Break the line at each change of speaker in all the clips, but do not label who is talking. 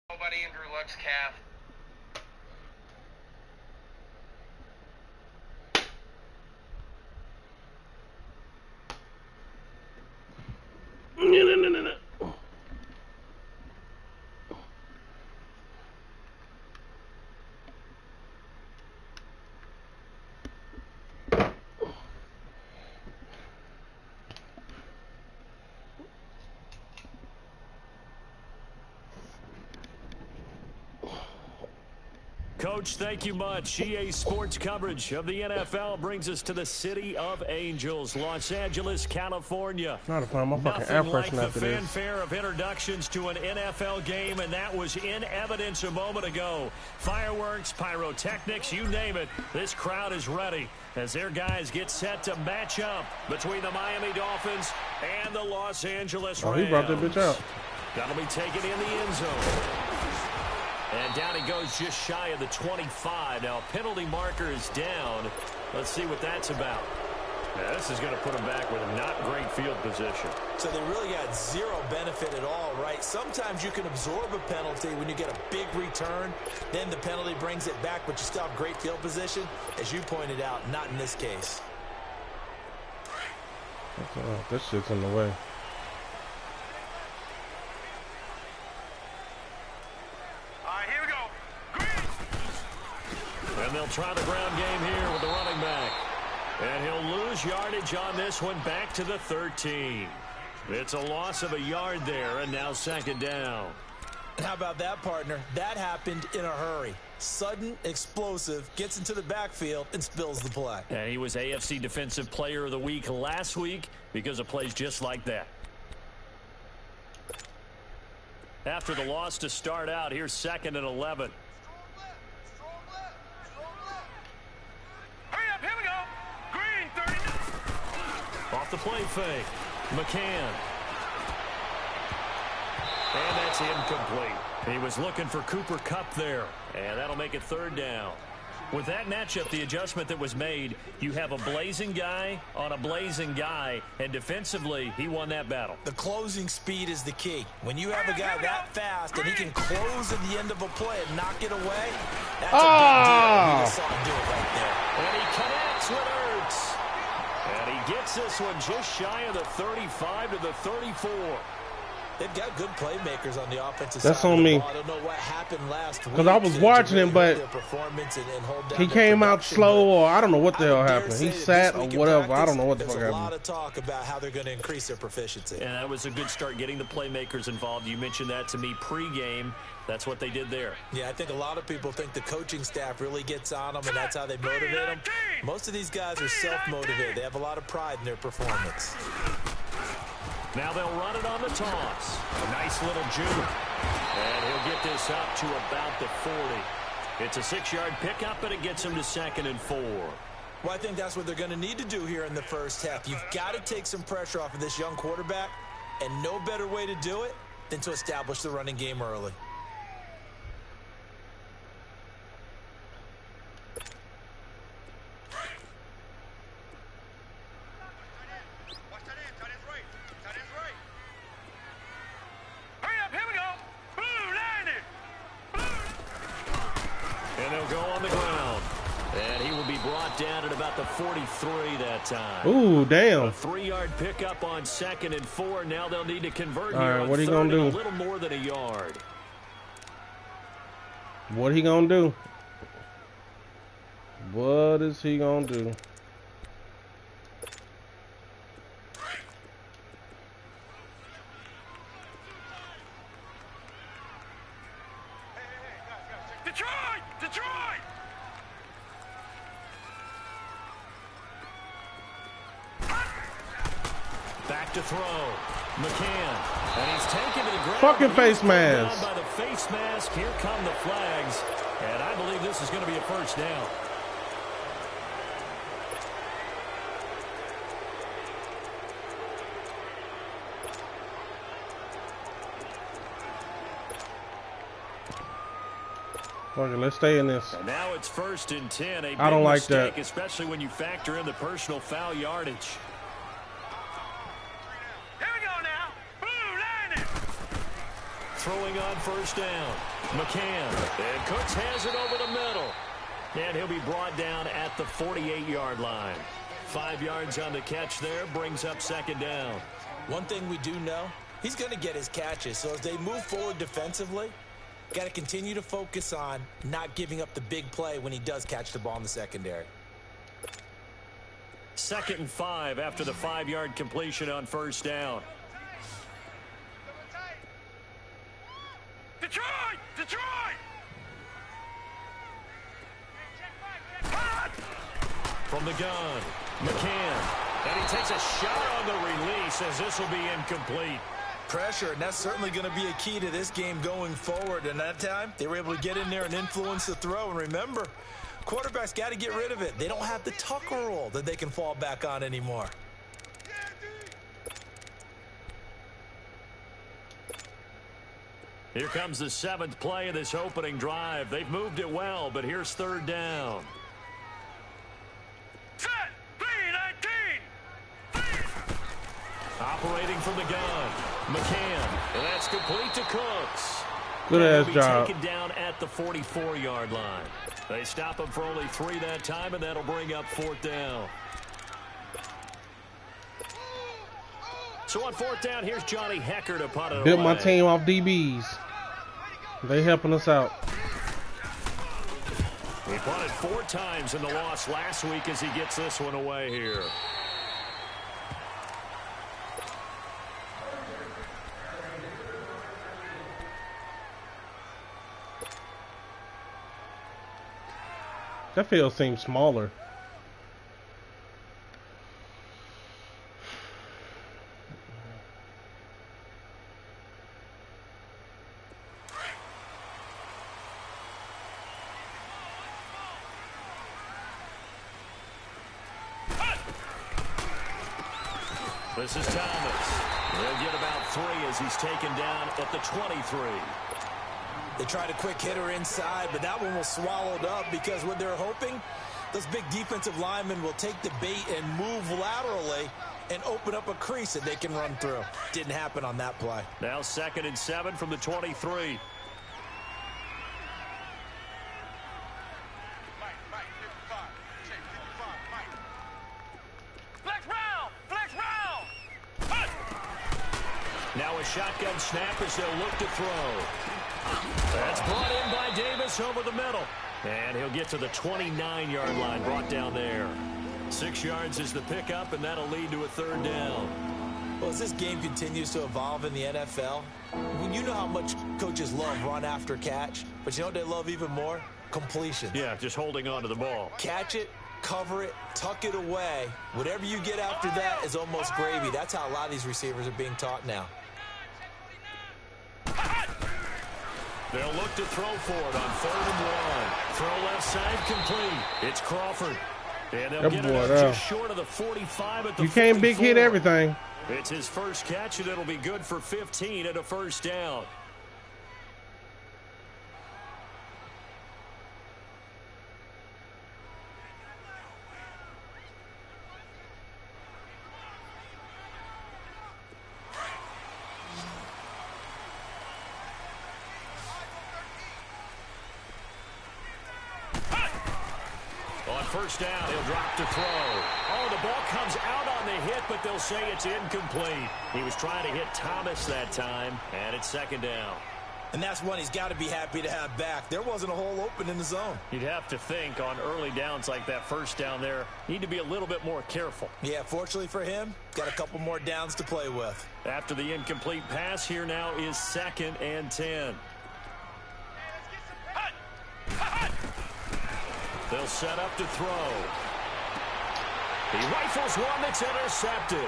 Nobody in Drew Luck's calf.
No.
Coach, thank you much. EA Sports coverage of the NFL brings us to the City of Angels, Los Angeles, California.
Not a fun. My fucking air
Nothing like
freshener
the
after this.
fanfare of introductions to an NFL game, and that was in evidence a moment ago. Fireworks, pyrotechnics, you name it. This crowd is ready as their guys get set to match up between the Miami Dolphins and the Los Angeles Rams.
Oh, he brought that bitch out.
That'll be taken in the end zone. And down he goes just shy of the 25. Now, penalty marker is down. Let's see what that's about. Now, this is going to put him back with a not great field position.
So they really got zero benefit at all, right? Sometimes you can absorb a penalty when you get a big return. Then the penalty brings it back, but you still have great field position. As you pointed out, not in this case.
This shit's in the way.
And they'll try the ground game here with the running back. And he'll lose yardage on this one, back to the 13. It's a loss of a yard there, and now second down.
How about that, partner? That happened in a hurry. Sudden, explosive, gets into the backfield, and spills the play.
And he was AFC Defensive Player of the Week last week because of plays just like that. After the loss to start out, here's 2nd and 11. Off the play fake. McCann. And that's incomplete. He was looking for Cooper Kupp there. And that'll make it 3rd down. With that matchup, the adjustment that was made, you have a blazing guy on a blazing guy, and defensively, he won that battle.
The closing speed is the key. When you have a guy that fast and he can close at the end of a play and knock it away, that's a big deal. You just saw him do it right there.
And he connects with Ertz. And he gets this one just shy of the 35 to the 34.
They've got good playmakers on the offensive
That's
side
on
of the
me.
ball. I don't know what happened last week.
Because I was watching him, but he came out slow, or I don't know what the hell happened. He sat or whatever. I don't know what the fuck happened.
There's a lot of talk about how they're going to increase their proficiency.
And that was a good start, getting the playmakers involved. You mentioned that to me pregame. That's what they did there.
Yeah, I think a lot of people think the coaching staff really gets on them, and that's how they motivate them. Most of these guys are self-motivated. They have a lot of pride in their performance.
Now they'll run it on the toss. A nice little juke. And he'll get this up to about the 40. It's a 6-yard pickup, and it gets him to 2nd and 4.
Well, I think that's what they're going to need to do here in the first half. You've got to take some pressure off of this young quarterback, and no better way to do it than to establish the running game early.
And they'll go on the ground. And he will be brought down at about the 43 that time.
Ooh, damn.
A 3-yard pickup on 2nd and 4. Now they'll need to convert
All
here
right,
on
what are you
3rd
gonna do?
and a little more than a yard.
What he gonna do? What is he gonna do?
Detroit!
Back to throw. McCann. And he's taken to the ground.
Fucking face
Down
mask.
by the face mask. Here come the flags. And I believe this is going to be a first down.
Okay, let's stay in this.
And now it's 1st and 10. A big
I don't like
mistake,
that.
especially when you factor in the personal foul yardage.
Here we go now. Blue line it.
Throwing on 1st down. McCann. And Cooks has it over the middle. And he'll be brought down at the 48-yard line. 5 yards on the catch there. Brings up 2nd down.
One thing we do know, he's going to get his catches. So as they move forward defensively, got to continue to focus on not giving up the big play when he does catch the ball in the secondary.
2nd and 5 after the 5-yard completion on 1st down.
Detroit!
From the gun, McCann. And he takes a shot on the release as this will be incomplete.
Pressure, and that's certainly going to be a key to this game going forward. And that time, they were able to get in there and influence the throw. And remember, quarterbacks got to get rid of it. They don't have the Tucker rule that they can fall back on anymore.
Here comes the 7th play of this opening drive. They've moved it well, but here's 3rd down.
Set. 3-19.
Operating from the gun. McCann. And that's complete to Cooks.
Good ass job.
Taken down at the 44-yard line. They stop him for only 3 that time, and that'll bring up 4th down. So on 4th down, here's Johnny Hecker to punt it
Built
away.
my team off DBs. They helping us out.
He punted 4 times in the loss last week as he gets this one away here.
That field seems smaller.
This is Thomas. They'll get about 3 as he's taken down at the 23.
They tried a quick hitter inside, but that one was swallowed up because what they're hoping, those big defensive linemen will take the bait and move laterally and open up a crease that they can run through. Didn't happen on that play.
Now 2nd and 7 from the 23. Now a shotgun snap as they'll look to throw. That's brought in by Davis over the middle. And he'll get to the 29-yard line, brought down there. 6 yards is the pickup, and that'll lead to a 3rd down.
Well, as this game continues to evolve in the NFL, you know how much coaches love run after catch, but you know what they love even more? Completion.
Yeah, just holding on to the ball.
Catch it, cover it, tuck it away. Whatever you get after that is almost gravy. That's how a lot of these receivers are being taught now.
They'll look to throw for it on 3rd and 1. Throw left side complete. It's Crawford. And they'll get it up just short of the 45 at the 44.
You can't big hit everything.
It's his first catch, and it'll be good for 15 and a 1st down. On 1st down, he'll drop to throw. Oh, the ball comes out on the hit, but they'll say it's incomplete. He was trying to hit Thomas that time, and it's 2nd down.
And that's one he's got to be happy to have back. There wasn't a hole open in the zone.
You'd have to think on early downs like that 1st down there, need to be a little bit more careful.
Yeah, fortunately for him, got a couple more downs to play with.
After the incomplete pass, here now is 2nd and 10. They'll set up to throw. He rifles one that's intercepted.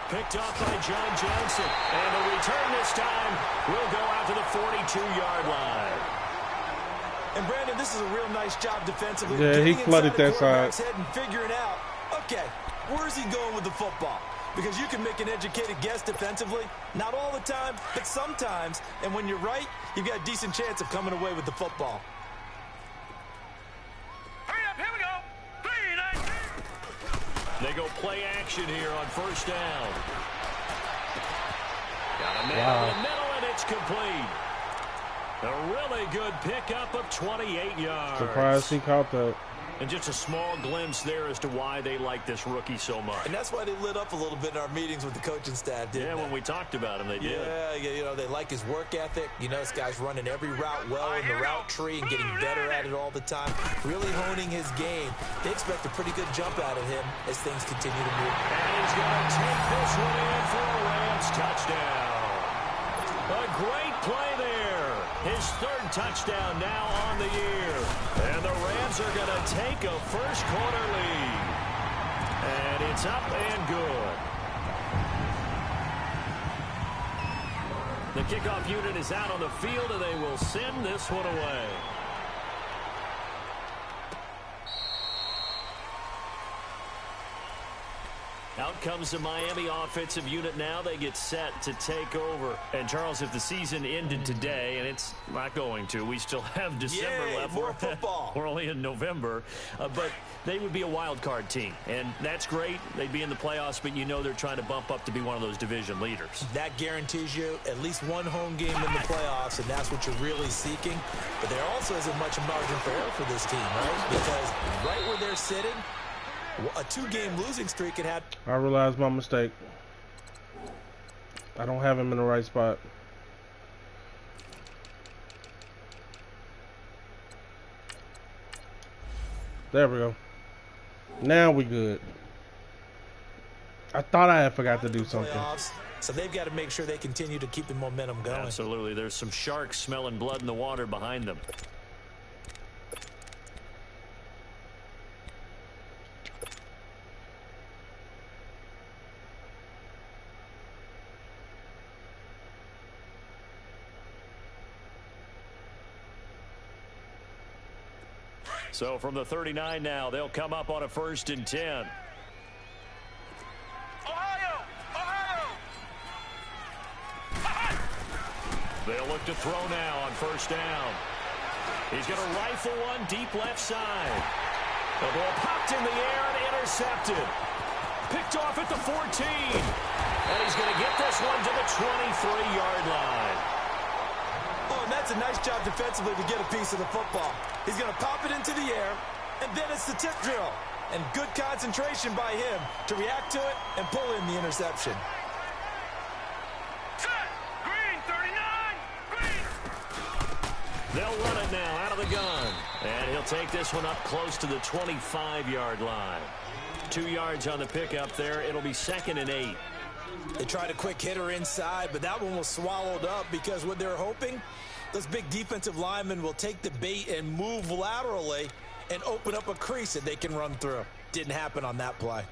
Picked off by John Johnson. And the return this time will go out to the 42-yard line.
And Brandon, this is a real nice job defensively.
Yeah, he flooded that side.
Head and figuring out, okay, where's he going with the football? Because you can make an educated guess defensively. Not all the time, but sometimes. And when you're right, you've got a decent chance of coming away with the football.
Here we go. 3-19.
They go play action here on 1st down. Got a man in the middle, and it's complete. A really good pickup of 28 yards.
Surprised he caught that.
And just a small glimpse there as to why they like this rookie so much.
And that's why they lit up a little bit in our meetings with the coaching staff, didn't they?
Yeah, when we talked about him, they did.
Yeah, you know, they like his work ethic. You know, this guy's running every route well in the route tree and getting better at it all the time. Really honing his game. They expect a pretty good jump out of him as things continue to move.
And he's going to take this one in for a Rams touchdown. A great play there. His 3rd touchdown now on the year. And the Rams are going to take a first-quarter lead. And it's up and good. The kickoff unit is out on the field, and they will send this one away. Out out comes the Miami offensive unit now. They get set to take over. And, Charles, if the season ended today, and it's not going to, we still have December left.
More football.
We're only in November. But they would be a wild card team. And that's great. They'd be in the playoffs, but you know they're trying to bump up to be one of those division leaders.
That guarantees you at least one home game in the playoffs, and that's what you're really seeking. But there also isn't much margin for error for this team, right? Because right where they're sitting, a 2-game losing streak it had.
I realized my mistake. I don't have him in the right spot. There we go. Now we good. I thought I had forgot to do something.
So they've got to make sure they continue to keep the momentum going.
Absolutely. There's some sharks smelling blood in the water behind them. So from the 39 now, they'll come up on a 1st and 10. They'll look to throw now on 1st down. He's going to rifle one deep left side. The ball popped in the air and intercepted. Picked off at the 14. And he's going to get this one to the 23-yard line.
Oh, and that's a nice job defensively to get a piece of the football. He's going to pop it into the air, and then it's the tip drill. And good concentration by him to react to it and pull in the interception.
They'll run it now out of the gun. And he'll take this one up close to the 25-yard line. 2 yards on the pickup there. It'll be 2nd and 8.
They tried a quick hitter inside, but that one was swallowed up because what they're hoping, those big defensive linemen will take the bait and move laterally and open up a crease that they can run through. Didn't happen on that play.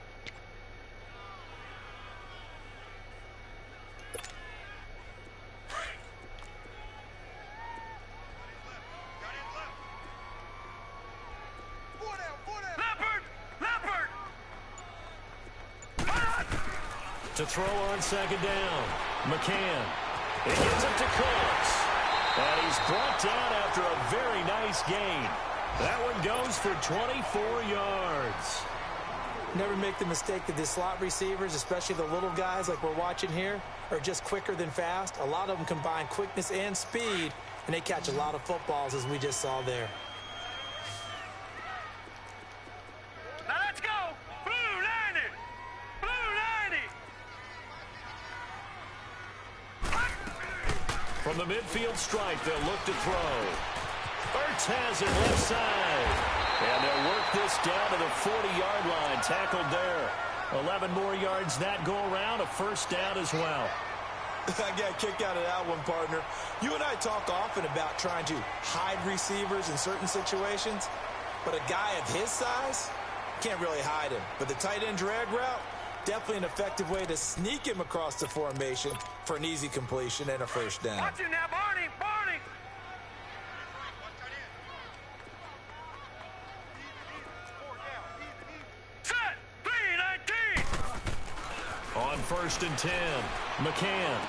To throw on 2nd down. McCann. It gets it to Cooks. And he's brought down after a very nice gain. That one goes for 24 yards.
Never make the mistake that the slot receivers, especially the little guys like we're watching here, are just quicker than fast. A lot of them combine quickness and speed, and they catch a lot of footballs, as we just saw there.
Now let's go. Blue 90. Blue 90.
From the midfield stripe, they'll look to throw. Ertz has it left side. And they'll work this down to the 40-yard line. Tackled there. 11 more yards that go around. A 1st down as well.
I got a kick out of that one, partner. You and I talk often about trying to hide receivers in certain situations. But a guy of his size, can't really hide him. But the tight end drag route, definitely an effective way to sneak him across the formation for an easy completion and a 1st down.
Watch it now, Barney. Barney. Set. 3-19.
On 1st and 10, McCann.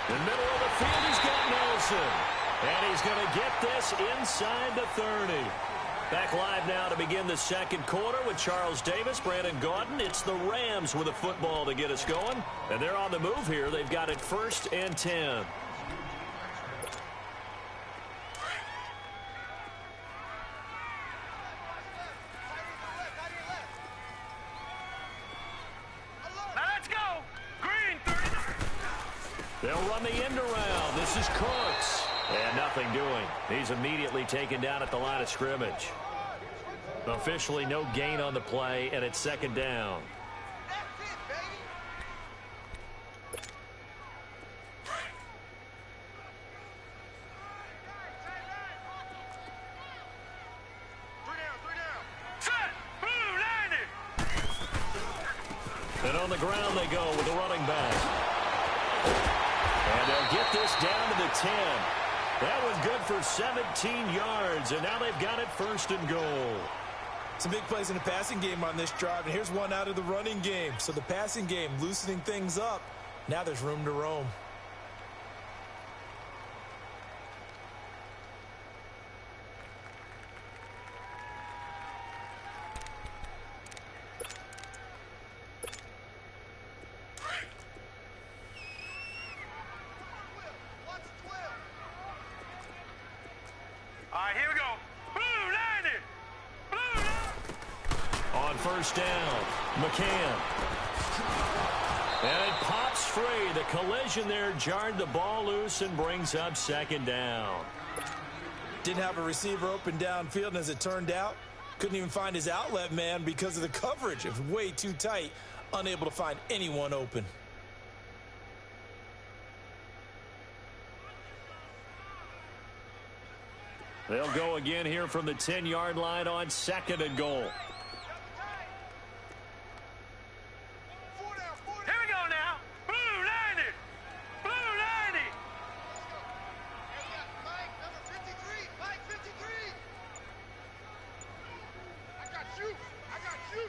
In the middle of the field, he's got Nelson. And he's going to get this inside the 30. Back live now to begin the 2nd quarter with Charles Davis, Brandon Gaudin. It's the Rams with a football to get us going. And they're on the move here. They've got it 1st and 10. They'll run the end around. This is Cooks. And nothing doing. He's immediately taken down at the line of scrimmage. Officially no gain on the play, and it's 2nd down. And on the ground they go with the running back. And they'll get this down to the 10. That was good for 17 yards, and now they've got it 1st and goal.
Some big plays in the passing game on this drive, and here's one out of the running game. So the passing game loosening things up. Now there's room to roam.
All right, here we go. Blue 90. Blue 90.
On first down, McCann. And it pops free. The collision there jarred the ball loose and brings up second down.
Didn't have a receiver open downfield, and as it turned out, couldn't even find his outlet man because of the coverage. It was way too tight, unable to find anyone open.
They'll go again here from the 10-yard line on second and goal.
Here we go now. Blue 90. Blue 90.
Mike, number 53. Mike, 53. I got you. I got you.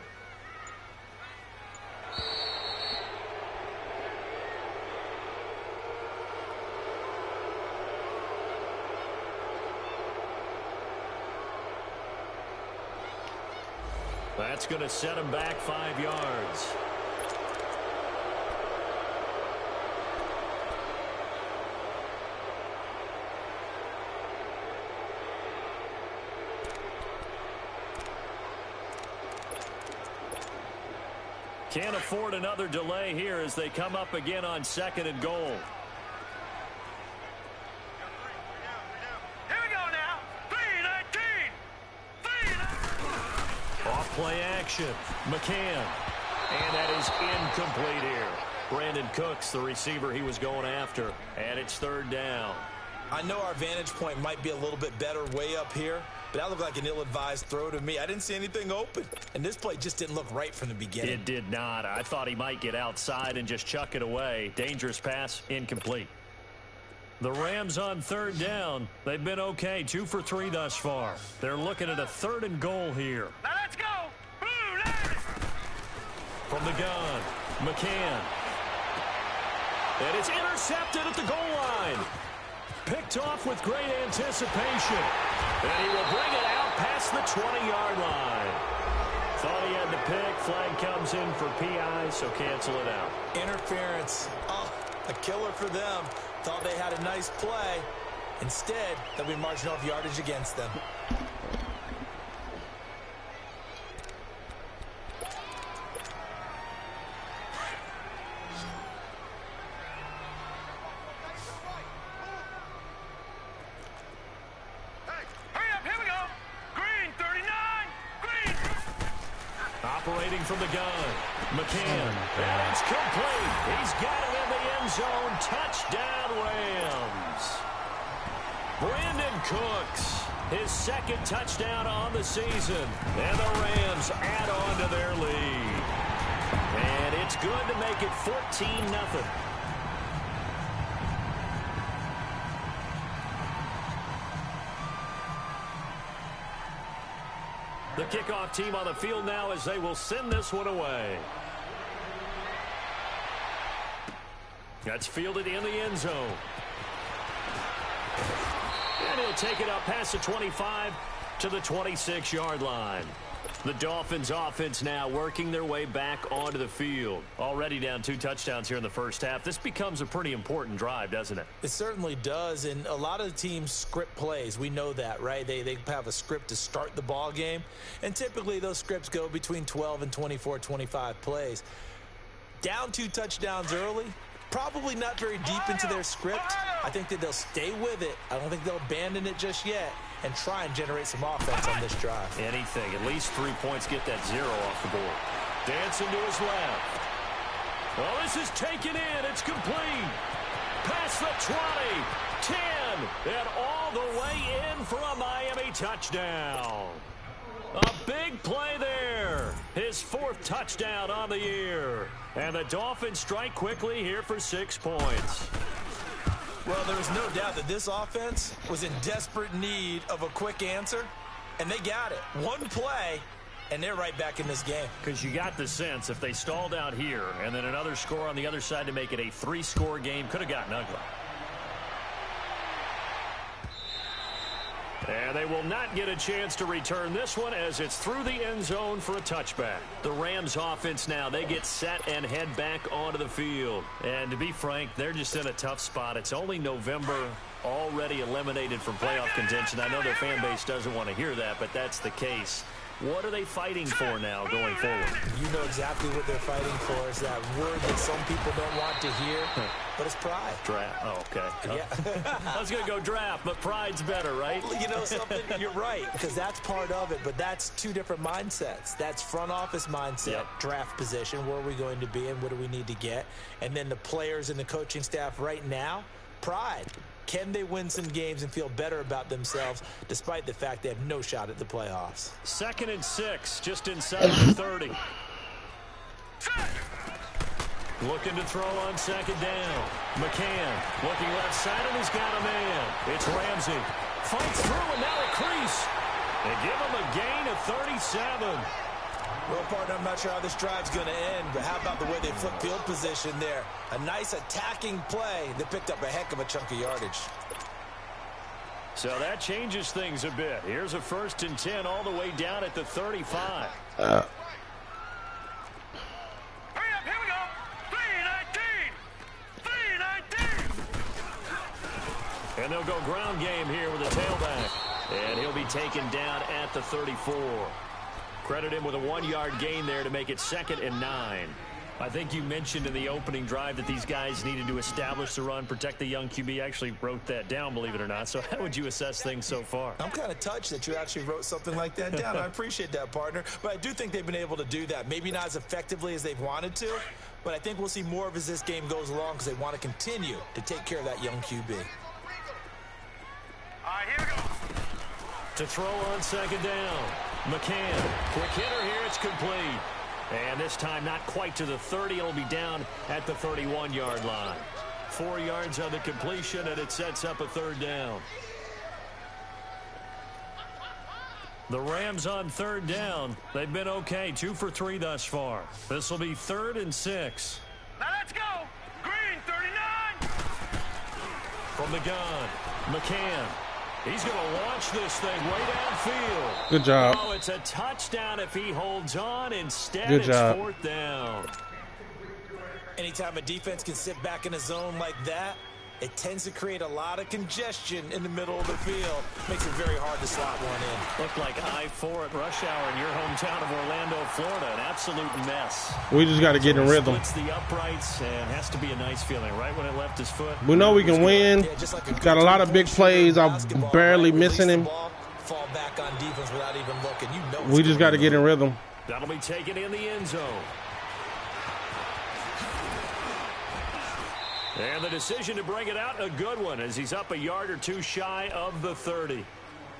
That's going to set him back 5 yards. Can't afford another delay here as they come up again on second and goal.
Here we go now. 319. 319.
Off-play action. McCann. And that is incomplete here. Brandon Cooks, the receiver he was going after. And it's third down.
I know our vantage point might be a little bit better way up here, but that looked like an ill-advised throw to me. I didn't see anything open, and this play just didn't look right from the beginning.
It did not. I thought he might get outside and just chuck it away. Dangerous pass, incomplete. The Rams on third down. They've been okay, 2 for 3 thus far. They're looking at a third and goal here.
Now let's go. Blue 90.
From the gun, McCann. And it's intercepted at the goal line. Picked off with great anticipation. And he will bring it out past the 20-yard line. Thought he had the pick. Flag comes in for PI, so cancel it out.
Interference. Oh, a killer for them. Thought they had a nice play. Instead, they'll be marching off yardage against them.
Hurry up. Here we go. Green 39. Green.
Operating from the gun, McCann. And it's complete. He's got it in the end zone. Touchdown, Rams. Brandon Cooks, his second touchdown on the season. And the Rams add on to their lead. And it's good to make it 14-0. The kickoff team on the field now as they will send this one away. That's fielded in the end zone. And he'll take it up past the 25 to the 26-yard line. The Dolphins offense now working their way back onto the field. Already down 2 touchdowns here in the first half. This becomes a pretty important drive, doesn't it?
It certainly does, and a lot of the teams script plays. We know that, right? They have a script to start the ball game, and typically those scripts go between 12 and 24, 25 plays. Down 2 touchdowns early, probably not very deep into their script. I think that they'll stay with it. I don't think they'll abandon it just yet and try and generate some offense on this drive.
Anything. At least 3 points, get that 0 off the board. Dancing to his left. Well, this is taken in. It's complete. Past the 20, 10, and all the way in for a Miami touchdown. A big play there. His 4th touchdown on the year. And the Dolphins strike quickly here for 6 points.
Well, there was no doubt that this offense was in desperate need of a quick answer, and they got it. One play, and they're right back in this game.
Because you got the sense if they stalled out here and then another score on the other side to make it a 3-score game, could have gotten ugly. And they will not get a chance to return this one as it's through the end zone for a touchback. The Rams offense now, they get set and head back onto the field. And to be frank, they're just in a tough spot. It's only November, already eliminated from playoff contention. I know their fan base doesn't want to hear that, but that's the case. What are they fighting for now going forward?
You know exactly what they're fighting for. Is that word that some people don't want to hear, but it's pride.
Draft. Oh, okay.
Yeah.
I was going to go draft, but pride's better, right?
Well, you know something? You're right, because that's part of it, but that's two different mindsets. That's front office mindset, draft position, where are we going to be and what do we need to get? And then the players and the coaching staff right now, pride. Can they win some games and feel better about themselves despite the fact they have no shot at the playoffs?
2nd and 6, just inside the 30. Looking to throw on 2nd down. McCann looking left side, and he's got a man. It's Ramsey. Fights through, and now a crease. They give him a gain of 37.
Well, partner, I'm not sure how this drive's going to end, but how about the way they flip field position there? A nice attacking play that picked up a heck of a chunk of yardage.
So that changes things a bit. Here's a 1st and 10 all the way down at the 35.
Hurry up, here we go. 3-19. 3-19.
And they'll go ground game here with a tailback. And he'll be taken down at the 34. Credit him with a 1-yard gain there to make it 2nd and 9. I think you mentioned in the opening drive that these guys needed to establish the run, protect the young QB. Actually wrote that down, believe it or not. So how would you assess things so far?
I'm kind of touched that you actually wrote something like that down. I appreciate that, partner. But I do think they've been able to do that. Maybe not as effectively as they've wanted to, but I think we'll see more of as this game goes along because they want to continue to take care of that young QB.
All right, here we go.
To throw on 2nd down. McCann, quick hitter here, it's complete. And this time not quite to the 30, it'll be down at the 31-yard line. 4 yards on the completion, and it sets up a 3rd down. The Rams on 3rd down. They've been okay, 2 for 3 thus far. This will be 3rd and 6.
Now let's go. Green 39.
From the gun, McCann. He's going to launch this thing way downfield.
Good job.
Oh, it's a touchdown if he holds on. Instead,
Good
it's
job.
4th down.
Anytime a defense can sit back in a zone like that, it tends to create a lot of congestion in the middle of the field. Makes it very hard to slot one in.
Looked like I-4 at rush hour in your hometown of Orlando, Florida. An absolute mess.
We just got to get in rhythm.
Splits the uprights and has to be a nice feeling. Right when it left his foot.
We know we can win.
Yeah, just like
Got a lot of big plays. I'm
basketball,
barely
right?
missing him.
Release the ball, fall back on defense without even looking. You know
We just got to get in rhythm.
That'll be taken in the end zone. And the decision to bring it out, a good one, as he's up a yard or two shy of the 30.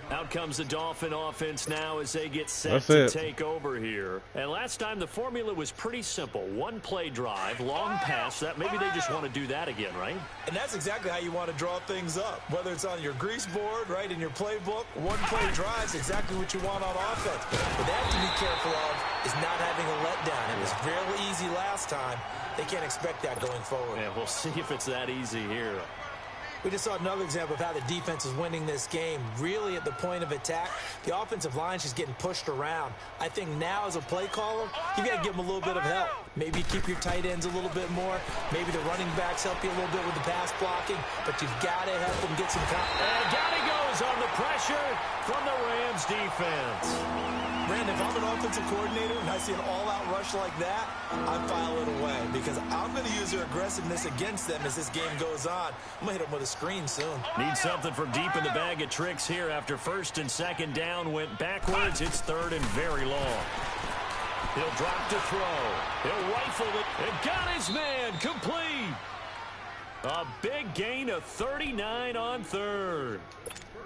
Out comes the Dolphin offense now as they get set to take over here. And last time the formula was pretty simple. 1-play drive, long pass. That maybe they just want to do that again, right?
And that's exactly how you want to draw things up. Whether it's on your grease board, right, in your playbook, 1-play drive is exactly what you want on offense. What they have to be careful of is not having a letdown. It was fairly easy last time. They can't expect that going forward.
Yeah, we'll see if it's that easy here.
We just saw another example of how the defense is winning this game. Really at the point of attack, the offensive line is just getting pushed around. I think now as a play caller, you got to give them a little bit of help. Maybe keep your tight ends a little bit more. Maybe the running backs help you a little bit with the pass blocking, but you've got to help them get some confidence.
And down he goes on the pressure from the Rams defense.
Brandon, if I'm an offensive coordinator and I see an all-out rush like that, I file it away because I'm going to use their aggressiveness against them as this game goes on. I'm going to hit them with a screen soon.
Need something from deep in the bag of tricks here after 1st and 2nd down went backwards. It's 3rd and very long. He'll drop to throw. He'll rifle it. And got his man complete. A big gain of 39 on 3rd.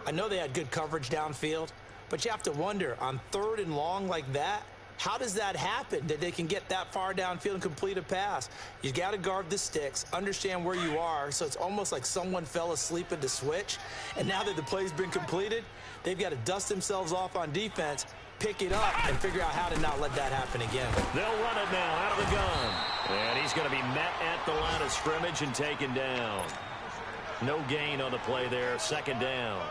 I know they had good coverage downfield, but you have to wonder, on 3rd and long like that, how does that happen, that they can get that far downfield and complete a pass? You got to guard the sticks, understand where you are, so it's almost like someone fell asleep at the switch, and now that the play's been completed, they've got to dust themselves off on defense pick it up and figure out how to not let that happen again.
They'll run it now out of the gun. And he's going to be met at the line of scrimmage and taken down. No gain on the play there, second down.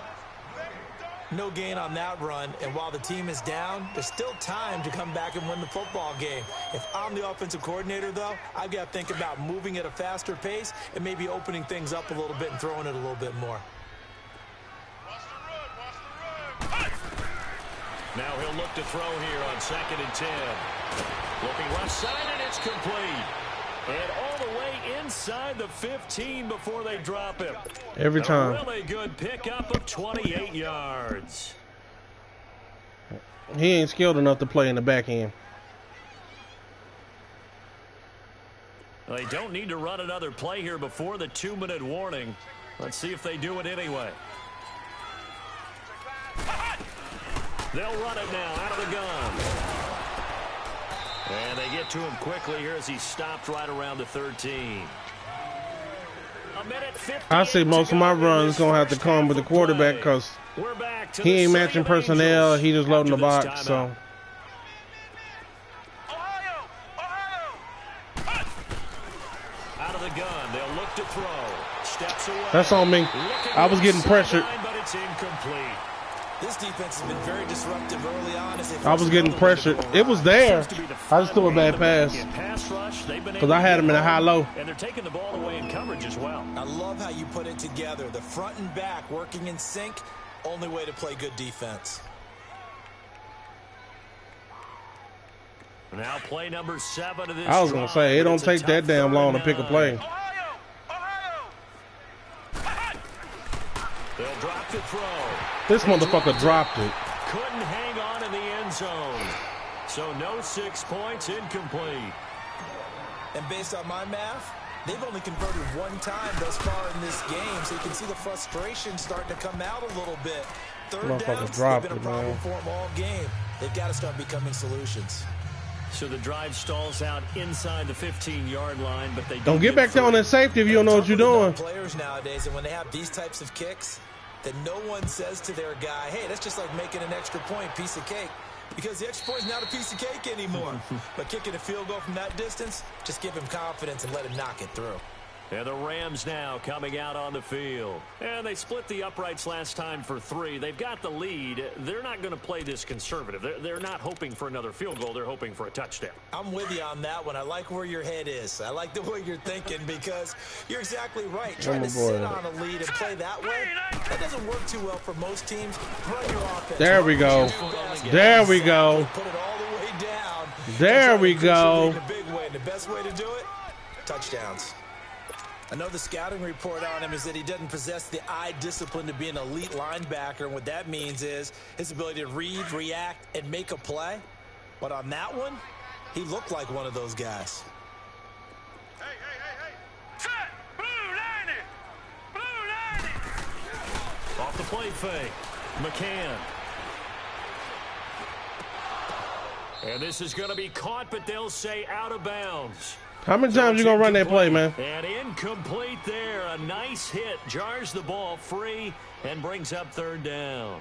No gain on that run, and while the team is down, there's still time to come back and win the football game. If I'm the offensive coordinator, though, I've got to think about moving at a faster pace and maybe opening things up a little bit and throwing it a little bit more.
Now he'll look to throw here on 2nd and 10. Looking left side, and it's complete. And all the way inside the 15 before they drop him.
Every time.
A really good pickup of 28 yards.
He ain't skilled enough to play in the back end.
They don't need to run another play here before the 2-minute warning. Let's see if they do it anyway. They'll run it now out of the gun. And they get to him quickly here as he stopped right around the 13.
I see most of my runs going to have to come with the quarterback because he ain't matching personnel. He just loading the box. So
out of the gun, they'll look to throw. Steps away.
That's on me. I was getting pressured.
But it's incomplete.
This defense has been very disruptive early on.
I was getting pressured. It was there. I just threw a bad pass because I had him in a high-low.
And they're taking the ball away in coverage as well.
I love how you put it together. The front and back working in sync. Only way to play good defense.
Now play number 7 of this.
I was going to say, it don't take that damn long to pick a play.
They'll drop the throw.
This motherfucker dropped it.
Couldn't hang on in the end zone. So no 6 points, incomplete.
And based on my math, they've only converted one time thus far in this game, so you can see the frustration starting to come out a little bit. Third downs, they've been a problem for them all game. They've got to start becoming solutions.
So the drive stalls out inside the 15-yard line, but they
don't get back there on that safety if you don't know what you're doing.
Players nowadays, and when they have these types of kicks, that no one says to their guy, hey, that's just like making an extra point, piece of cake. Because the extra point is not a piece of cake anymore. But kicking a field goal from that distance, just give him confidence and let him knock it through.
And the Rams now coming out on the field. And they split the uprights last time for 3. They've got the lead. They're not going to play this conservative. They're not hoping for another field goal. They're hoping for a touchdown.
I'm with you on that one. I like where your head is. I like the way you're thinking because you're exactly right. Trying to sit on a lead and play that way, that doesn't work too well for most teams. Run your offense.
There we go. There we go.
Put it all the way down.
There we go.
In a big way. And the best way to do it, touchdowns. I know the scouting report on him is that he doesn't possess the eye discipline to be an elite linebacker. And what that means is his ability to read, react, and make a play. But on that one, he looked like one of those guys.
Hey, hey, hey, hey.
Set! Blue 90! Blue 90!
Off the play fake. McCann. And this is going to be caught, but they'll say out of bounds.
How many times you going to run that play, man?
And incomplete there. A nice hit. Jars the ball free and brings up 3rd down.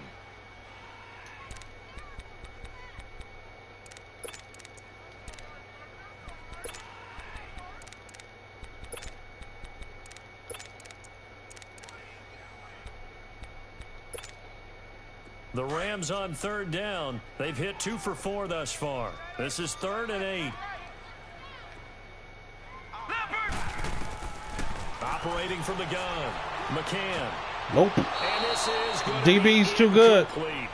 The Rams on 3rd down. They've hit 2 for 4 thus far. This is 3rd and 8. Operating from the gun, McCann.
Nope.
And this is good.
DB's too good.
Complete.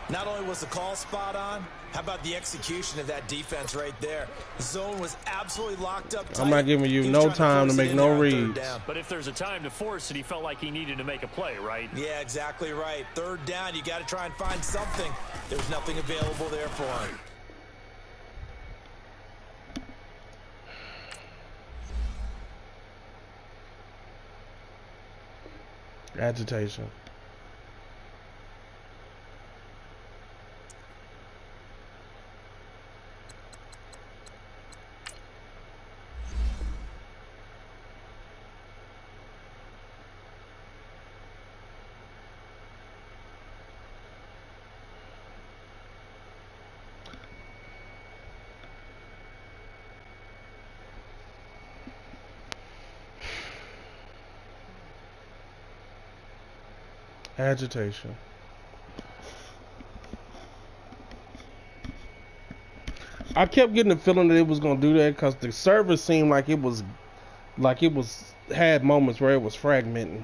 Not only was the call spot on, how about the execution of that defense right there? The zone was absolutely locked up tight.
I'm not giving you no time to make no reads.
But if there's a time to force it, he felt like he needed to make a play, right?
Yeah, exactly right. 3rd down, you got to try and find something. There's nothing available there for him.
Agitation. Agitation. I kept getting the feeling that it was gonna do that because the service seemed like it was had moments where it was fragmenting.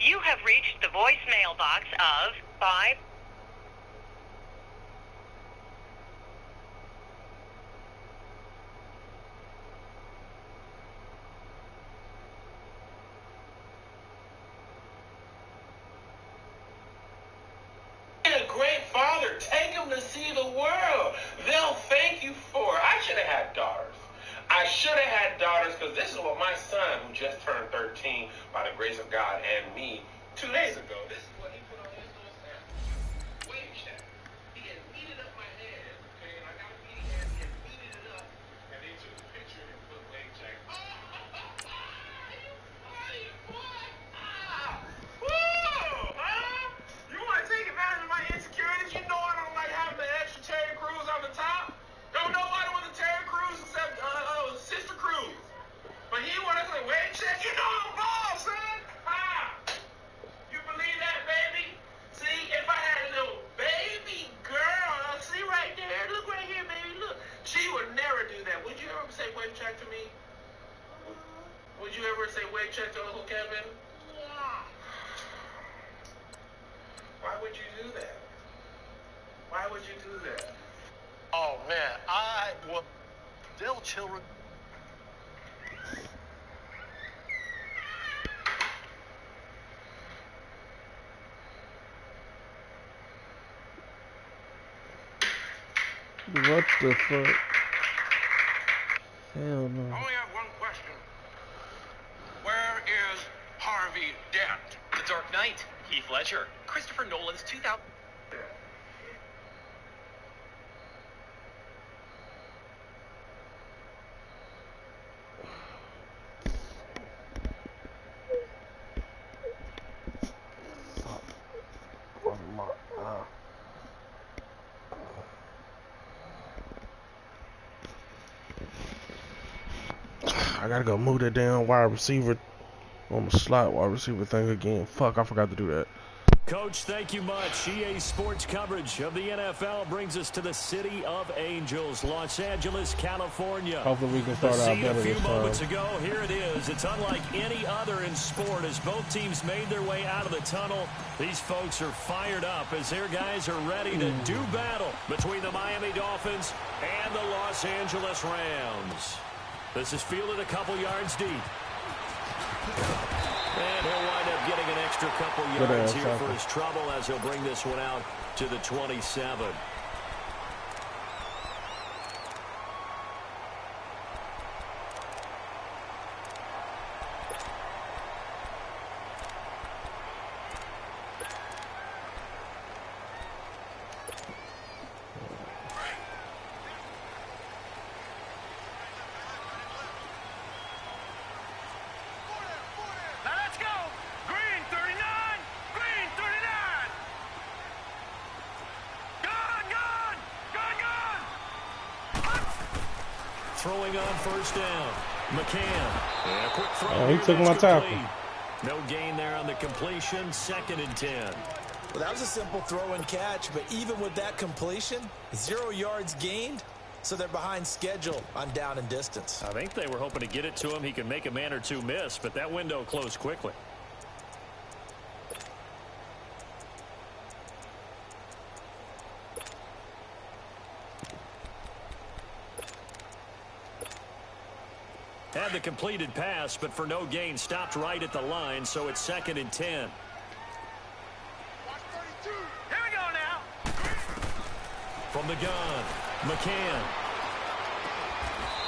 You have reached the voicemail box of 5.
A great father. Take them to see the world. They'll thank you for it. I should have had daughters. I should have had daughters because this is what my son, who just turned 13 by the grace of God and me 2 days ago, this is what he put on his little snap. Wave check. He had beaten up my hand, okay, and I got a beating hand. He had beaten it up, and they took a picture and put wave check. Oh, you funny boy. Woo, huh? You want to take advantage of my insecurities? You know I don't like having the extra Terry Crews on the top. Don't nobody want the Terry Crews except Sister Cruz. But he want to say, wait, check. You know I'm bald, son. Ha! You believe that, baby? See, if I had a little baby girl, see right there, look right here, baby, look. She would never do that. Would you ever say wave check to me? Would you ever say wave check to Uncle Kevin? Yeah. Why would you do that? Why would you do that?
Oh, man, tell children.
What the fuck? Hell
I
no.
only have one question. Where is Harvey Dent?
The Dark Knight, Heath Ledger, Christopher Nolan's 2000.
I gotta go move that damn wide receiver on the slot wide receiver thing again. Fuck, I forgot to do that.
Coach, thank you much. EA Sports coverage of the NFL brings us to the City of Angels, Los Angeles, California.
Hopefully we can start out better
a few
this
moments
time.
ago, here it is. It's unlike any other in sport as both teams made their way out of the tunnel. These folks are fired up as their guys are ready to do battle between the Miami Dolphins and the Los Angeles Rams. This is fielded a couple yards deep. And he'll wind up getting an extra couple yards here for his trouble as he'll bring this one out to the 27.
Now let's go. Green 39. Green 39. Gone, gone. Gone, gone.
Throwing on first down. McCann. And a quick throw.
He
here
took my
that's
tackle.
complete. No gain there on the completion. 2nd and 10.
Well, that was a simple throw and catch, but even with that completion, 0 yards gained, so they're behind schedule on down and distance.
I think they were hoping to get it to him. He could make a man or two miss, but that window closed quickly. Had the completed pass, but for no gain, stopped right at the line, so it's 2nd and 10.
Here we go now.
From the gun, McCann.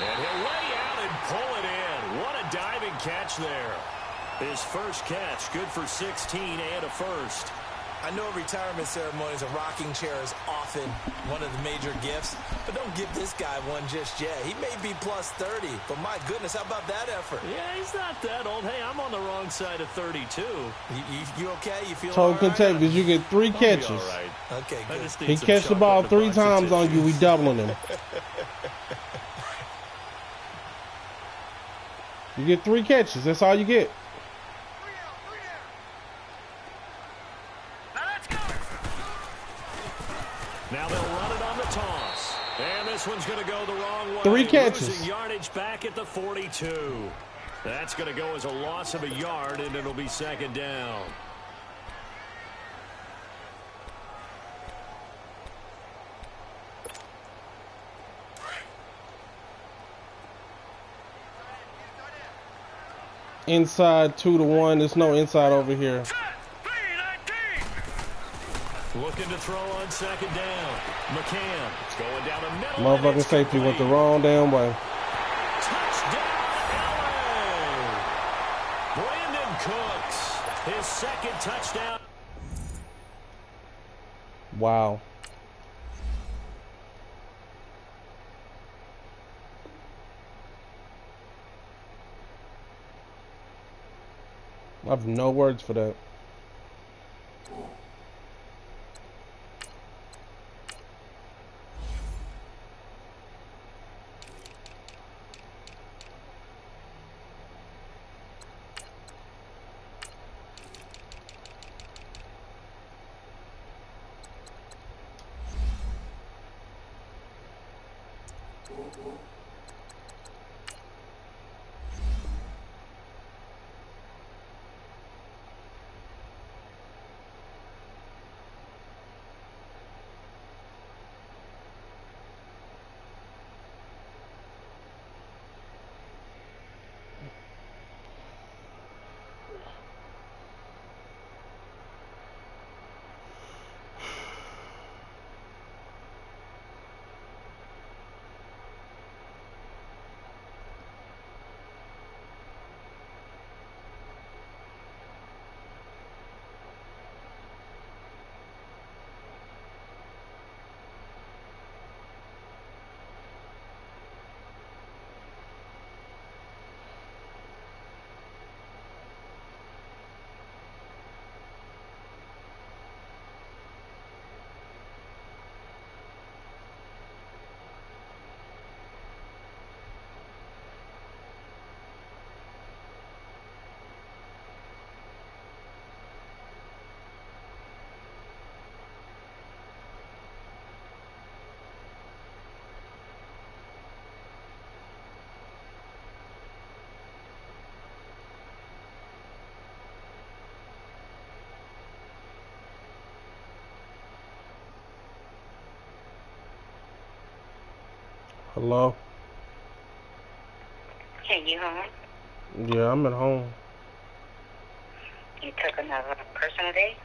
And he'll lay out and pull it in. What a diving catch there. His first catch, good for 16 and a first.
I know retirement ceremonies, a rocking chair is often one of the major gifts, but don't give this guy one just yet. He may be plus 30, but my goodness, how about that effort?
Yeah, he's not that old. Hey, I'm on the wrong side of 32.
You okay? You feel
Told
all right?
Contavious you get 3
I'll be
catches.
all right.
Okay,
I
good.
just need
He
some
catch the
chocolate
ball
in the
3
box of
times on you, we
tissues.
doubling him. You get 3 catches. That's all you get.
Now let's go.
Now they'll run it on the toss. And this one's going to go the wrong way.
3 catches.
Losing yardage back at the 42. That's going to go as a loss of a yard, and it'll be 2nd down.
Inside 2-1. There's no inside over here.
Set. 3-19.
Looking to throw on 2nd down. McCann. It's going down the middle. and
Motherfucking
it's
safety went the
complete.
wrong damn way.
Touchdown, LA! Brandon Cooks, his 2nd touchdown.
Wow. I have no words for that. Hello?
Hey, you home?
Yeah, I'm at home.
You took another person today?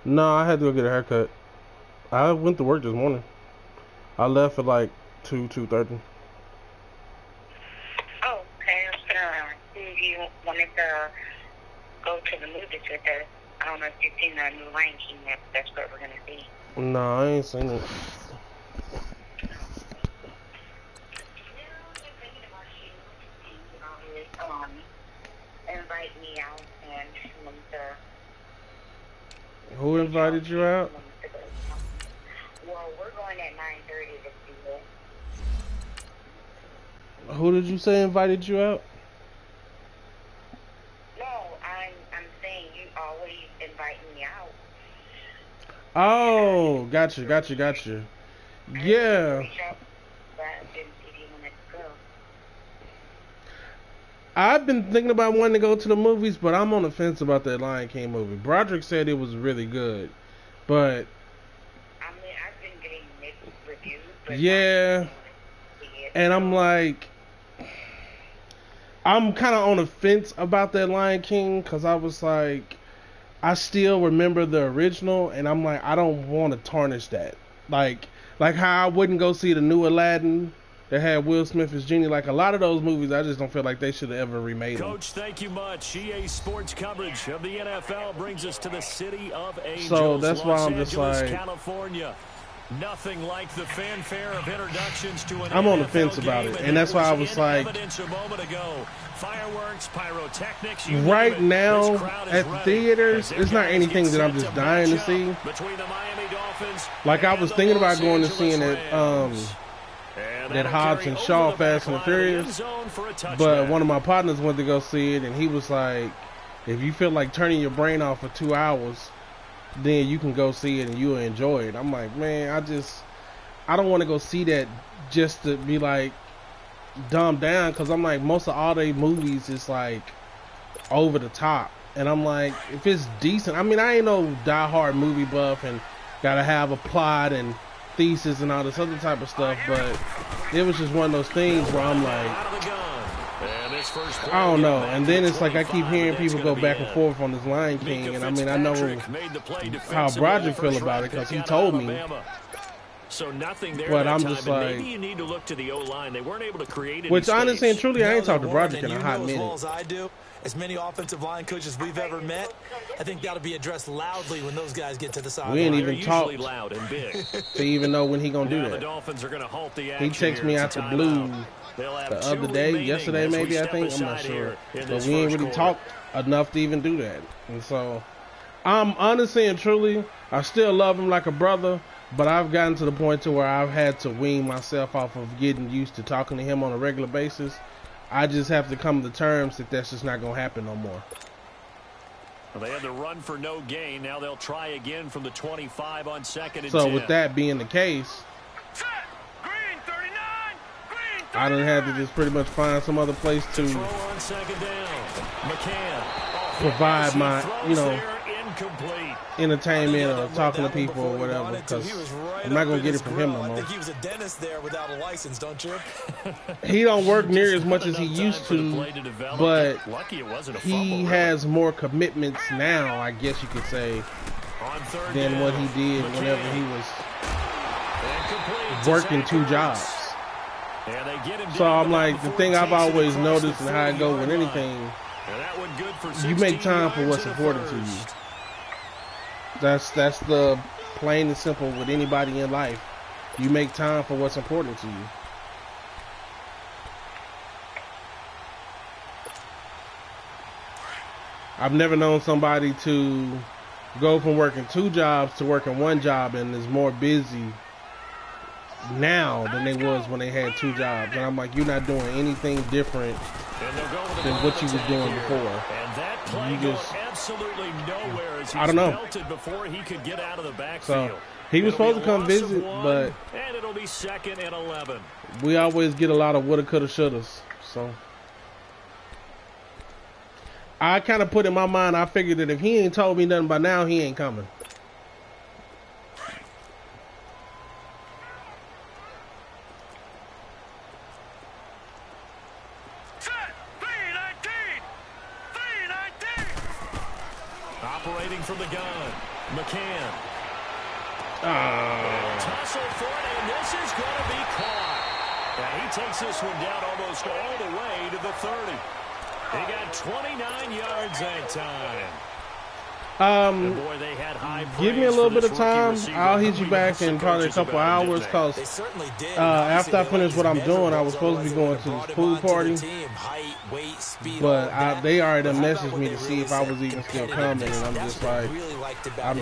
No, I had to go get a haircut. I went to work this morning. I left at like 2:30.
Oh, okay. I was gonna see if you wanted to go to the movies with us. I don't know if you've seen the new Lion King yet, but that's what we're gonna see.
No, I ain't seen it.
Invite me out and want to.
Who invited you out?
Well, we're going at 9:30 to see it.
Who did you say invited you out?
No, I'm saying you always invite me out.
Oh, gotcha. Yeah. I've been thinking about wanting to go to the movies, but I'm on the fence about that Lion King movie. Broderick said it was really good, but
I mean, I've been getting mixed reviews. But
yeah, and I'm like, I'm kind of on the fence about that Lion King because I was like, I still remember the original, and I'm like, I don't want to tarnish that. Like how I wouldn't go see the new Aladdin that had Will Smith as Genie. Like a lot of those movies, I just don't feel like they should have ever remade them.
Coach, thank you much. EA Sports coverage of the NFL brings us to the city of Angels,
so that's why
Los
I'm just
Angeles,
like,
California. Nothing like the fanfare of introductions to an
I'm on the
NFL
fence about
game,
it, and that's why I was like,
evidence a moment ago. Fireworks, pyrotechnics,
right now at the theaters, it's not anything that I'm just dying to see. Like I was thinking about going to seeing it, that Hobbs and Shaw Fast and the Furious, but one of my partners went to go see it, and he was like, if you feel like turning your brain off for 2 hours, then you can go see it and you'll enjoy it. I'm like, man, I don't want to go see that just to be like dumbed down, because I'm like, most of all their movies is like over the top, and I'm like, if it's decent, I mean, I ain't no diehard movie buff and gotta have a plot and thesis and all this other type of stuff, but it was just one of those things where I'm like, I don't know. And then it's like I keep hearing people go back and forth on this Lion King, and I mean, I know how Broderick feel about it because he told me.
So nothing there,
but I'm just like,
maybe you need to look to the O-line. They weren't able to create
which honestly and truly, I ain't talked to Broderick in a hot minute.
As well as I do, as many offensive line coaches we've ever met, I think that'll be addressed loudly when those guys get to the sideline.
We ain't even talked
loud and big.
to even know when he gonna do that.
The Dolphins are gonna halt the
he texted me out the blue the other day, yesterday maybe, I think, I'm not sure, but we ain't really talked enough to even do that. And so I'm honestly and truly, I still love him like a brother, but I've gotten to the point to where I've had to wean myself off of getting used to talking to him on a regular basis. I just have to come to terms that that's just not going to happen no more.
Well, they had the run for no gain. Now they'll try again from the 25 on 2nd and 10.
So with that being the case, I done had to just pretty much find some other place to provide my, entertainment or talking to people or whatever, because I'm not going to get it from him no more.
I think he was a dentist there without a license, don't you?
He don't work near as much as he used to, but he has more commitments now, I guess you could say, than what he did whenever he was working 2 jobs. So I'm like, the thing I've always noticed and how I go with anything, you make time for what's important to you. That's the plain and simple with anybody in life. You make time for what's important to you. I've never known somebody to go from working 2 jobs to working 1 job and is more busy now than they was when they had 2 jobs. And I'm like, you're not doing anything different than what you was doing before. You just,
absolutely nowhere as
I don't know.
Before he could get out of the
So
backfield.
he was supposed to come visit, but
and it'll be 2nd and 11.
We always get a lot of woulda, coulda, shouldas. So I kind of put in my mind, I figured that if he ain't told me nothing by now, he ain't coming.
from the gun. McCann. Tussle for it, and this is going to be caught. Now he takes this one down almost all the way to the 30. He got 29 yards that time. Boy, they had high
give me a little bit of time. I'll hit you back in probably a couple hours because after I finish what I'm doing, I was supposed to be going to this pool party. But they already messaged me to see if I was even still coming, and I'm just like, I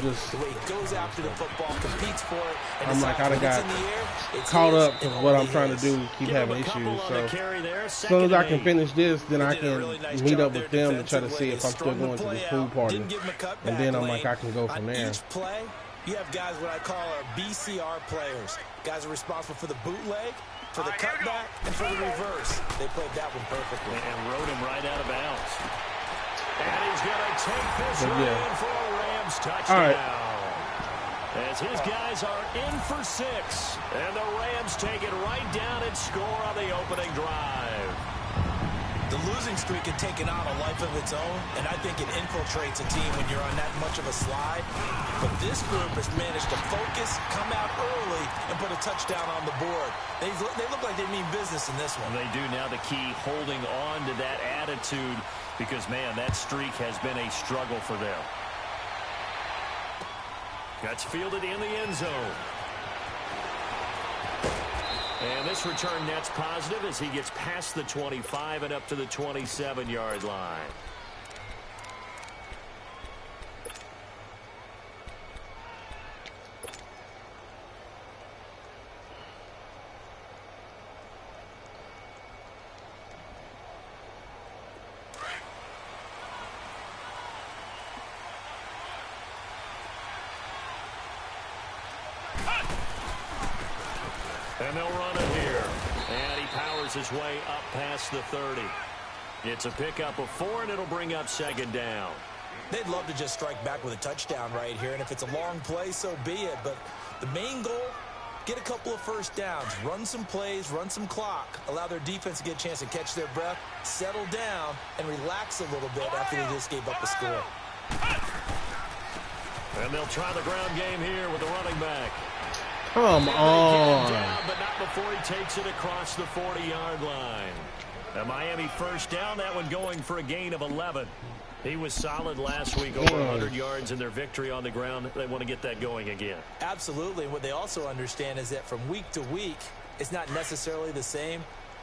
done got caught up with what I'm trying to do, keep having issues. So as soon as I can finish this, then I can meet up with them to try to see if I'm still going to this pool party. And then I'm like, I can go from there.
Each play, you have guys what I call our BCR players. Guys are responsible for the bootleg, for the cutback, and for the reverse. They played that one perfectly.
And rode him right out of bounds. And he's going to take this one in for a Rams touchdown.
All right.
As his guys are in for 6. And the Rams take it right down and score on the opening drive.
The losing streak had taken on a life of its own, and I think it infiltrates a team when you're on that much of a slide. But this group has managed to focus, come out early, and put a touchdown on the board. They look like they mean business in this one.
They do. Now the key, holding on to that attitude, because, man, that streak has been a struggle for them. Gets fielded in the end zone. And this return net's positive as he gets past the 25 and up to the 27-yard line. And they'll run it here. And he powers his way up past the 30. It's a pickup of 4, and it'll bring up 2nd down.
They'd love to just strike back with a touchdown right here, and if it's a long play, so be it. But the main goal, get a couple of first downs, run some plays, run some clock, allow their defense to get a chance to catch their breath, settle down, and relax a little bit after they just gave up a score.
And they'll try the ground game here with the running back.
Come on.
Down, but not before he takes it across the 40-yard line. A Miami first down, that one going for a gain of 11. He was solid last week, over 100 yards in their victory on the ground. They want to get that going again.
Absolutely. What they also understand is that from week to week, it's not necessarily the same,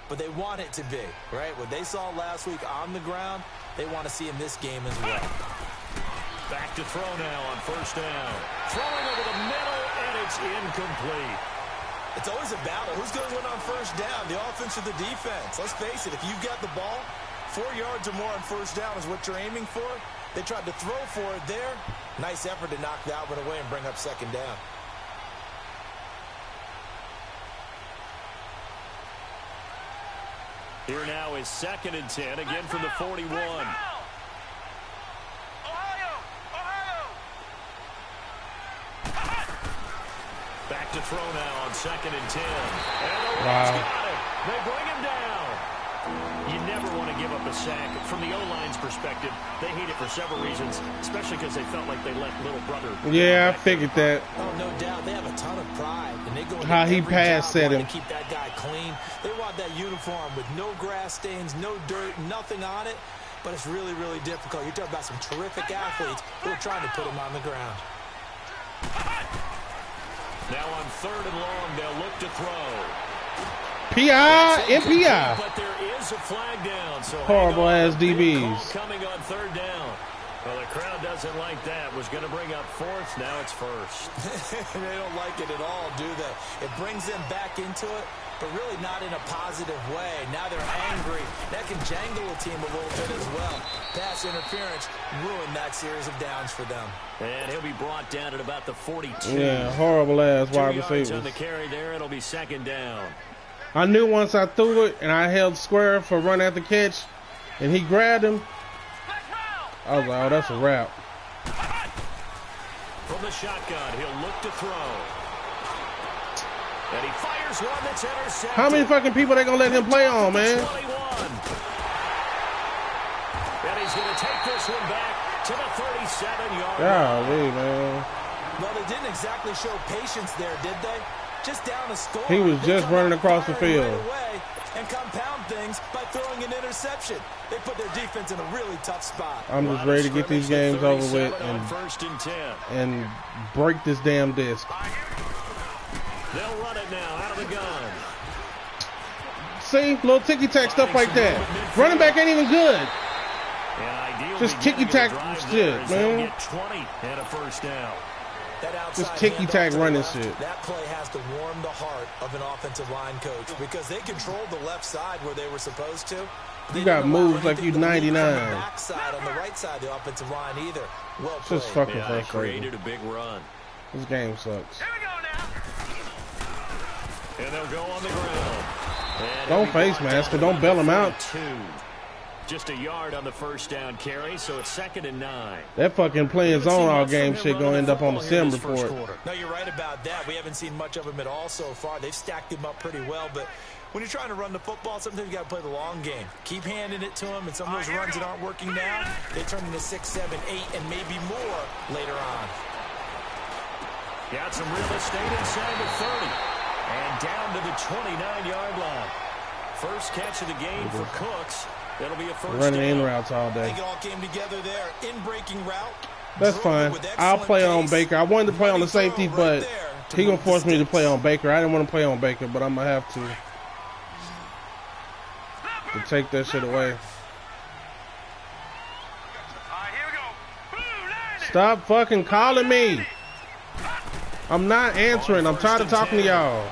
but they want it to be, right? What they saw last week on the ground, they want to see in this game as well.
Back to throw now on first down. Throwing over the middle, and it's incomplete.
It's always a battle. Who's going to win on first down, the offense or the defense? Let's face it, if you've got the ball, 4 yards or more on first down is what you're aiming for. They tried to throw for it there. Nice effort to knock that one away and bring up 2nd down.
Here now is 2nd and 10, again from the 41. Back to throw now on 2nd and 10. And the Rams got it. They bring him down. You never want to give up a sack. From the O-line's perspective, they hate it for several reasons, especially because they felt like they let little brother.
Yeah, I figured that.
Oh, no doubt. They have a ton of pride. And they go
how he passed at him.
To keep that guy clean. They want that uniform with no grass stains, no dirt, nothing on it. But it's really, really difficult. You're talking about some terrific athletes who are trying to put him on the ground.
Now on 3rd and long, they'll look to throw.
PI and PI.
But there is a flag down. So
horrible ass DBs.
Coming on 3rd down. Well, the crowd doesn't like that. Was going to bring up 4th. Now it's 1st.
They don't like it at all, do they? It brings them back into it, but really not in a positive way. Now they're angry. That can jangle a team a little bit as well. Pass interference ruined that series of downs for them.
And he'll be brought down at about the 42.
Yeah, horrible ass wide receivers.
On the carry there, it'll be 2nd down.
I knew once I threw it and I held square for run after catch, and he grabbed him, I was like, oh, that's a wrap.
From the shotgun, he'll look to throw. And he fires one that's intercepted.
How many fucking people they gonna let him play on, man?
21. And he's going to take this one back to the 37-yard line.
Golly, man.
Well, they didn't exactly show patience there, did they? Just down a score.
He was just running across the field.
Right away and compound things by throwing an interception. They put their defense in a really tough spot.
I'm just ready to get these games over with and break this damn disc.
They'll run it now out of the gun.
See, little ticky-tack stuff like that. Running back ain't even good. Just ticky-tack shit, man.
Get 20 and a first down.
Just ticky-tack running shit.
That play has to warm the heart of an offensive line coach because they controlled the left side where they were supposed to.
You got moves like you 99.
Backside on the right side of the offensive line either. Well played.
Just fucking frustrating.
Created a big run.
This game sucks.
Here we go now.
And they'll go on the ground.
Don't face mask, don't bail him out.
Just a yard on the first down carry, so it's 2nd and 9.
That fucking playing zone all game shit gonna end up on the sim report.
No, you're right about that. We haven't seen much of him at all so far. They've stacked him up pretty well, but when you're trying to run the football, sometimes you got to play the long game. Keep handing it to him, and some of those runs that aren't working now, they turn into 6, 7, 8, and maybe more later on.
Got some real estate inside the 30, and down to the 29-yard line. First catch of the game for Cooks. It'll be a first
running
down.
in routes all day.
It all came together there. In breaking route.
That's fine. I'll play on Baker. I wanted to play on the safety, but he gonna force me to play on Baker. I didn't want to play on Baker, but I'm gonna have to take that shit away. Stop fucking calling me. I'm not answering. I'm tired of talking to y'all.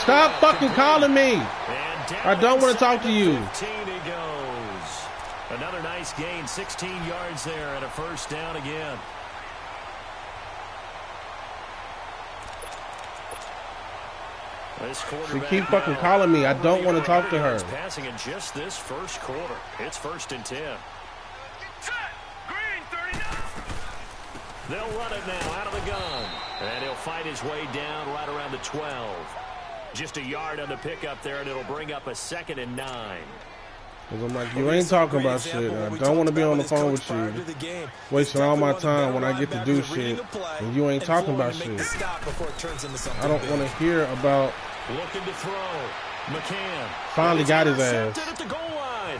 Stop fucking calling me. I don't want to talk to you.
15 he goes. Another nice gain, 16 yards there and a first down again.
She keep fucking calling me. I don't want to talk to her.
Passing in just this first quarter. It's 1st and 10. They'll run it now out of the gun. And he'll fight his way down right around the 12. Just a yard on the pickup there, and it'll bring up a 2nd and 9.
Because I'm like, you ain't talking about shit. I don't want to be on the phone with you, wasting all my time when I get to do shit, and you ain't talking about shit. I don't want to hear about.
Looking to throw. McCann
finally got his ass.
At the goal line.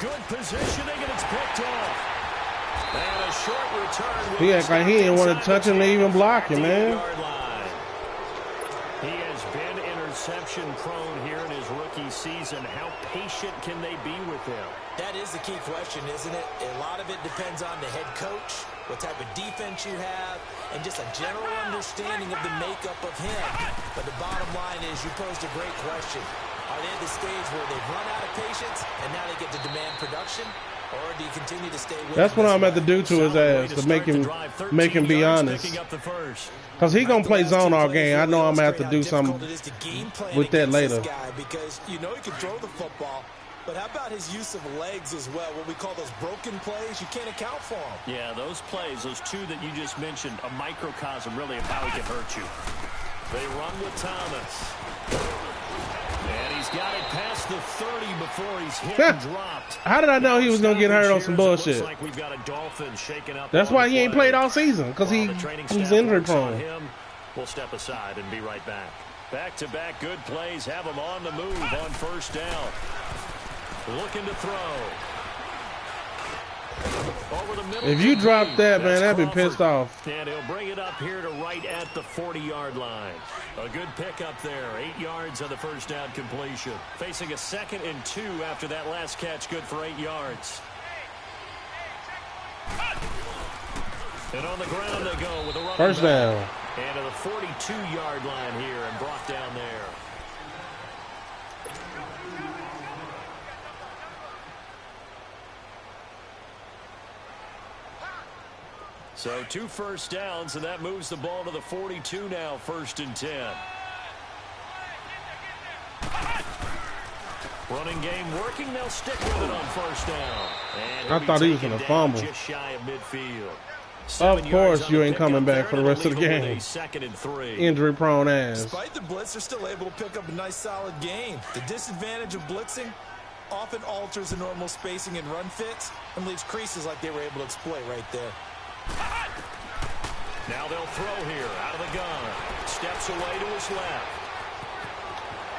Good positioning, and it's picked off. And a short return.
He act like he didn't want to touch him to even block him, man.
He has been interception prone here in his rookie season. How patient can they be with him?
That is the key question, isn't it? A lot of it depends on the head coach, what type of defense you have, and just a general understanding of the makeup of him. But the bottom line is you posed a great question. Are they at the stage where they've run out of patience and now they get to demand production? Or do you continue to stay with
That's what I'm at to do to his ass, to make him be honest. Because he going to play zone all game. I know I'm going to have to do something with that later.
Because you know he can throw the football, but how about his use of legs as well? What we call those broken plays, you can't account for them.
Yeah, those plays, those two that you just mentioned, a microcosm really of how he can hurt you. They run with Thomas. And he's got it past the 30 before he's hit and dropped.
How did I know he was going to get hurt on some bullshit?
Like we've got a Dolphins shaking up.
That's why he ain't played all season, because he's injury prone.
We'll step aside and be right back. Back-to-back good plays have him on the move on first down. Looking to throw. Over the middle.
If you drop that, man, I'd be pissed off.
And he'll bring it up here to right at the 40-yard line. A good pickup there. 8 yards on the first down completion. Facing a 2nd and 2 after that last catch. Good for 8 yards. And on the ground they go with a running
first down.
And to the 42-yard line here and brought down there. So 2 first downs, and that moves the ball to the 42 now, 1st and 10. Running game working, they'll stick with it on first down. And
I thought he was going to fumble.
Just shy of midfield.
Of course you ain't coming back for the rest of the game.
2nd and 3.
Injury prone ass.
Despite the blitz, they're still able to pick up a nice solid gain. The disadvantage of blitzing, often alters the normal spacing and run fits and leaves creases like they were able to exploit right there.
Now they'll throw here out of the gun. Steps away to his left.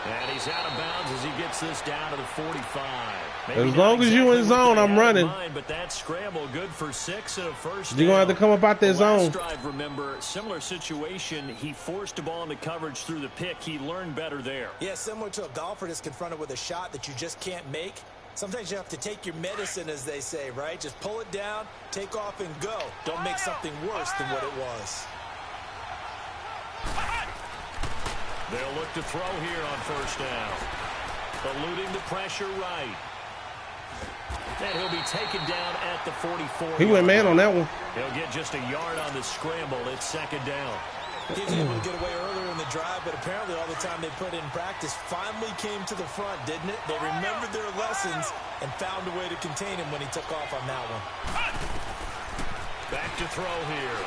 And he's out of bounds as he gets this down to the 45.
As long as you in zone, I'm running.
But that scramble good for 6 and a first down.
You're going to have to come up out that zone.
Last drive, remember, similar situation. He forced a ball into coverage through the pick. He learned better there.
Yeah, similar to a golfer that's confronted with a shot that you just can't make. Sometimes you have to take your medicine, as they say, right? Just pull it down, take off, and go. Don't make something worse than what it was.
They'll look to throw here on first down. Eluding the pressure right. And he'll be taken down at the 44.
He went man on that one.
He'll get just a yard on the scramble. It's second down.
He was able to get away earlier in the drive, but apparently all the time they put in practice finally came to the front, didn't it? They remembered their lessons and found a way to contain him when he took off on that one.
Back to throw here.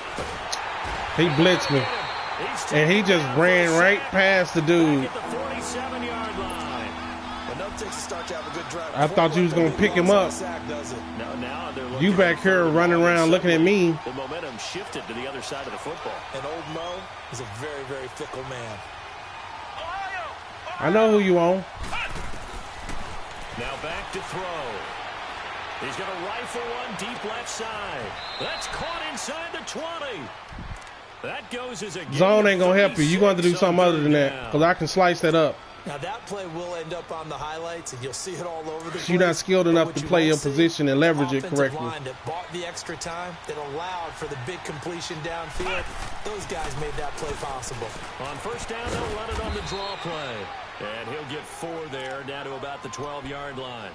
He blitzed me. And he just ran right past the dude.
At the 47-yard line.
I thought you was going to pick him up. You back here running around looking at me.
The momentum shifted to the other side of the football.
And old Mo is a very, very fickle man.
I know who you on.
Now back to throw. He's going to rifle one deep left side. That's caught inside the 20. That goes as a
zone ain't going to help you. You're going to have to do something other than that because I can slice that up.
Now that play will end up on the highlights, and you'll see it all over the place.
You're not skilled enough to play your position and leverage it correctly.
Line that bought the extra time, that allowed for the big completion downfield. Those guys made that play possible.
On first down, they'll run it on the draw play. And he'll get 4 there, down to about the 12-yard line.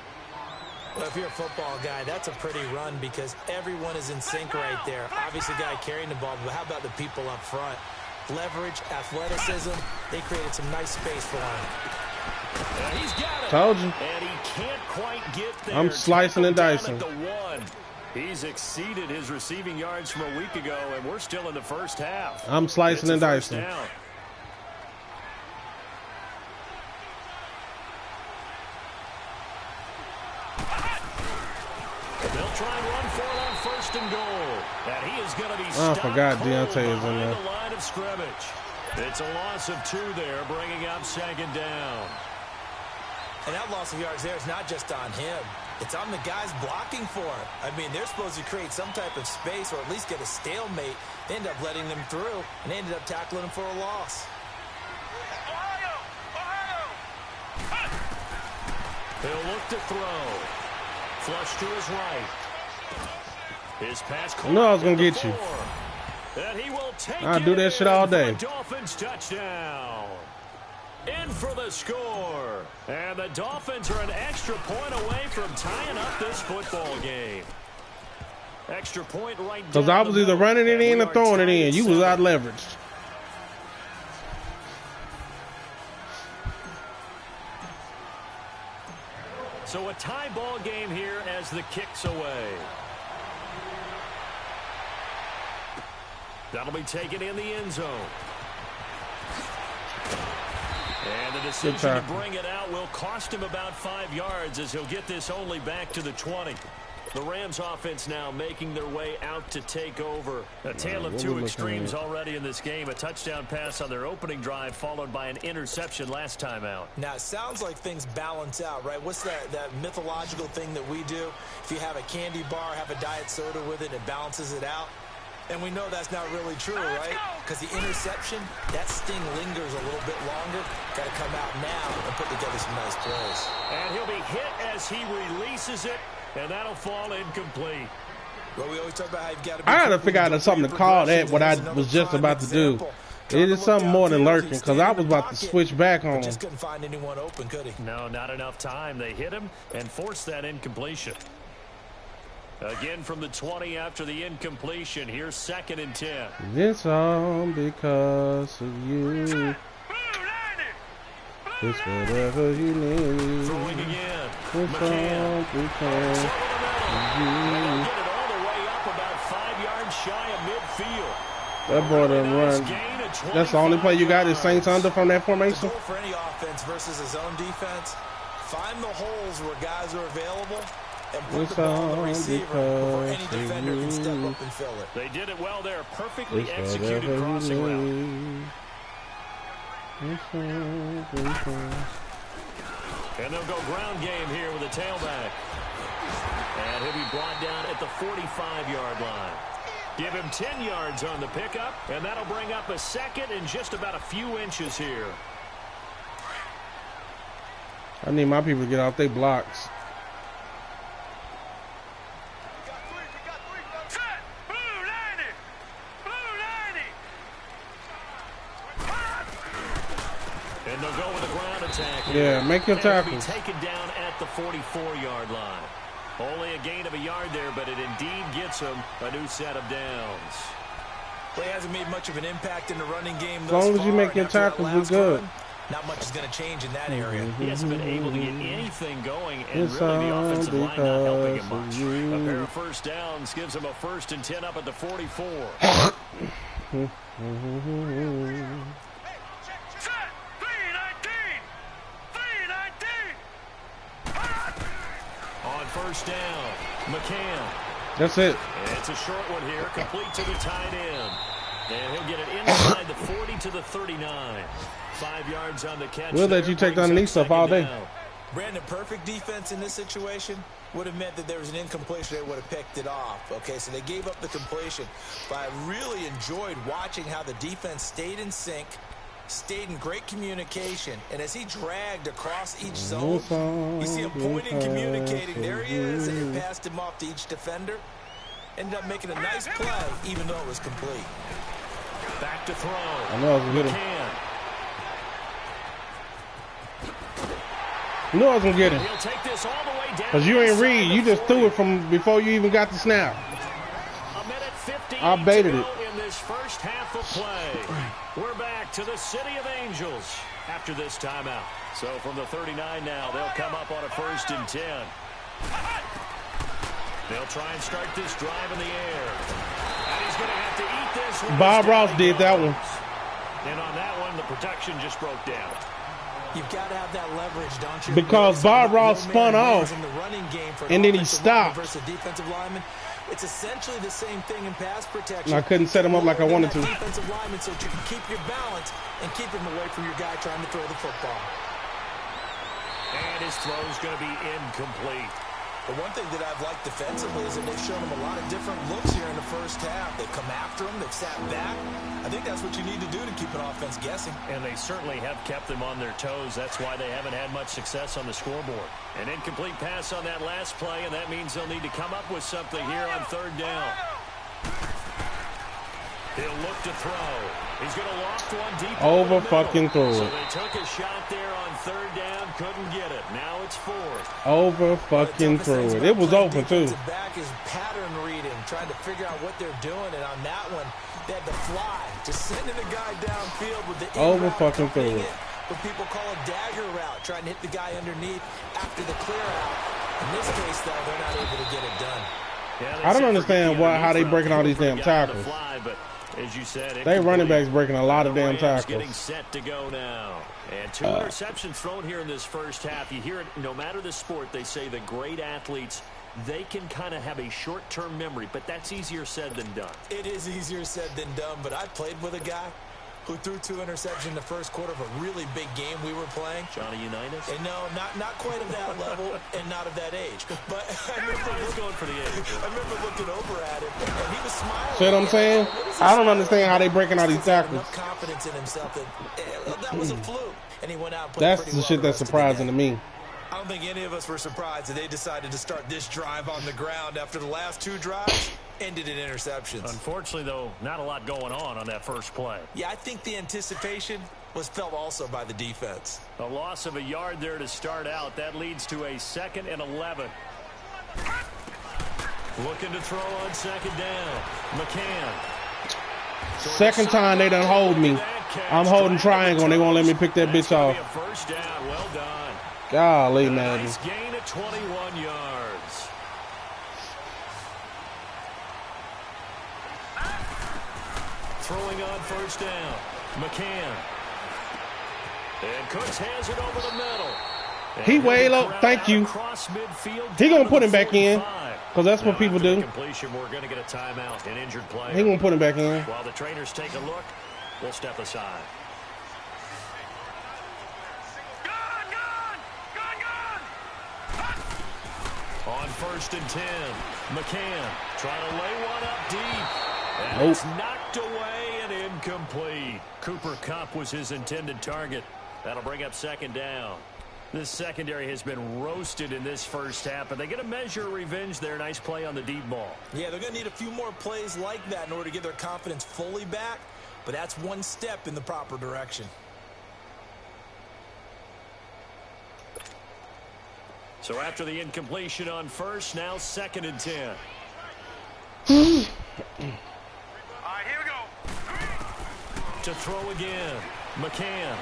Well, if you're a football guy, that's a pretty run because everyone is in sync right there. Obviously, the guy carrying the ball, but how about the people up front? Leverage, athleticism, they created some nice space for him.
He's got it.
Told you.
And he can't quite get there.
I'm slicing and dicing.
He's exceeded his receiving yards from a week ago, and we're still in the first half.
I'm slicing and dicing.
Down. They'll try and run for it on first and goal. And he is going to be stopped.
I forgot Deontay is in there.
The line of scrimmage. It's a loss of 2 there, bringing up second down.
And that loss of yards there is not just on him. It's on the guys blocking for him. I mean, they're supposed to create some type of space or at least get a stalemate. They end up letting them through, and they ended up tackling him for a loss.
He'll look to throw. Flush to his right. His pass.
I knew I was going to get you.
And he will take
I'll do that shit all day.
Dolphins touchdown. In for the score. And the Dolphins are an extra point away from tying up this football game. Extra point right down.
Because I was either running it in or throwing it in. You was out leveraged.
So a tie ball game here as the kick's away. That'll be taken in the end zone. And the decision to bring it out will cost him about 5 yards as he'll get this only back to the 20. The Rams offense now making their way out to take over. A tale of 2 extremes already in this game. A touchdown pass on their opening drive followed by an interception last time out.
Now, it sounds like things balance out, right? What's that mythological thing that we do? If you have a candy bar, have a diet soda with it, it balances it out. And we know that's not really true, right? Because the interception, that sting lingers a little bit longer. Got to come out now and put together some nice plays.
And he'll be hit as he releases it. And that'll fall incomplete.
Well, we always talk about how you've got to be
I got to figure out something to call that, what I was just about to do. It is something more than lurking, because I was about to switch back on him.
Just couldn't find anyone open, could he?
No, not enough time. They hit him and forced that incompletion. Again from the 20 after the incompletion. Here's 2nd and 10.
It's all because of you. It's whatever you need.
Throwing again.
It's all because of you.
Get it all the way up about 5 yards shy of midfield.
That boy done run. That's the only play you got is Saints under from that formation?
For any offense versus his own defense, Find the holes where guys are available and put the ball on the receiver before any defender can step up and fill it.
They did it well there. Perfectly executed crossing route. And they'll go ground game here with a tailback. And he'll be brought down at the 45-yard line. Give him 10 yards on the pickup, and that'll bring up a second and just about a few inches here.
I need my people to get off their blocks.
And they'll go with a ground attack here.
Yeah, make your tackles.
Taken down at the 44-yard line. Only a gain of a yard there, but it indeed gets him a new set of downs.
Well, he hasn't made much of an impact in the running game
as long as you make your tackles, we're good.
Not much is going to change in that area.
He hasn't been able to get anything going, and really the offensive line not helping him much. A pair of first downs gives him a 1st and 10 up at the 44. On first down, McCann.
That's it.
It's a short one here, complete to the tight end. And he'll get it inside the 40 to the 39. 5 yards on the catch.
We'll let you take the underneath stuff all day.
Brandon, perfect defense in this situation would have meant that there was an incompletion. They would have picked it off. Okay, so they gave up the completion. But I really enjoyed watching how the defense stayed in sync, stayed in great communication, and as he dragged across each zone, you see him pointing, communicating. There he is, and he passed him off to each defender. Ended up making a nice play, even though it was complete.
Back to throw.
I know I was going to get him. You know I was going to get him. Because you ain't read. You just threw it from before you even got the snap. I baited it.
In this first half of play, we're back to the City of Angels after this timeout. So from the 39 now, they'll come up on a 1st and 10. They'll try and start this drive in the air. And he's going to have to eat this one.
Bob Ross did that one.
And on that one, the protection just broke down.
You've got to have that leverage, don't you?
Because Bob Ross spun off, and then he stopped.
Defensive lineman. It's essentially the same thing in pass protection.
And I couldn't set him up like I wanted to.
Defensive lineman, so you can keep your balance and keep him away from your guy trying to throw the football.
And his throw is going to be incomplete.
The one thing that I've liked defensively is that they've shown him a lot of different looks here in the first half. They've come after him. They've sat back. I think that's what you need to do to keep an offense guessing.
And they certainly have kept them on their toes. That's why they haven't had much success on the scoreboard. An incomplete pass on that last play, and that means they'll need to come up with something here on 3rd down. He'll look to throw. He's going to loft one deep.
Over fucking throw it.
So they took a shot there on 3rd down, couldn't get it. Now it's 4th.
Over fucking throw it. It was open too.
Back is pattern reading, trying to figure out what they're doing, and on that one, they had to fly, just sending a guy downfield with the
over fucking throw it.
What people call a dagger route, trying to hit the guy underneath after the clear out. In this case, though, they're not able to get it done.
Yeah, I don't understand how they breaking all these damn tackles.
As you said,
they running backs breaking a lot of damn tackles.
Getting set to go now. And 2 interceptions thrown here in this first half. You hear it, no matter the sport, they say the great athletes, they can kind of have a short-term memory, but that's easier said than done.
It is easier said than done, but I played with a guy who threw 2 interceptions in the first quarter of a really big game we were playing.
Johnny Unitas?
And no, not quite of that level and not of that age. But I remember
going for the age.
I remember looking over at him, and he was smiling.
See what I'm saying? I don't understand how they breaking all these tackles.
Enough confidence in himself that was a fluke. And he went out and played
That's the shit that's surprising to me.
I don't think any of us were surprised that they decided to start this drive on the ground after the last 2 drives ended in interceptions.
Unfortunately, though, not a lot going on that first play.
Yeah, I think the anticipation was felt also by the defense.
A loss of a yard there to start out. That leads to a 2nd and 11. Looking to throw on 2nd down. McCann.
Second time they done hold me. I'm holding triangle and they won't let me pick that bitch off.
First down. Well done.
Golly, man.
Nice gain of 21 yards. Throwing on first down. McCann. And Cooks has it over the middle.
He way low. Thank you. He gonna put him back in, because that's what people do.
We're gonna get a timeout, an injured player.
He gonna put him back in.
While the trainers take a look, we'll step aside. On 1st and 10, McCann trying to lay one up deep. And it's knocked away and incomplete. Cooper Kupp was his intended target. That'll bring up 2nd down. This secondary has been roasted in this first half, but they get a measure of revenge there. Nice play on the deep ball.
Yeah, they're going to need a few more plays like that in order to get their confidence fully back, but that's one step in the proper direction.
So after the incompletion on 1st, now 2nd and 10.
All right, here we go.
To throw again, McCann.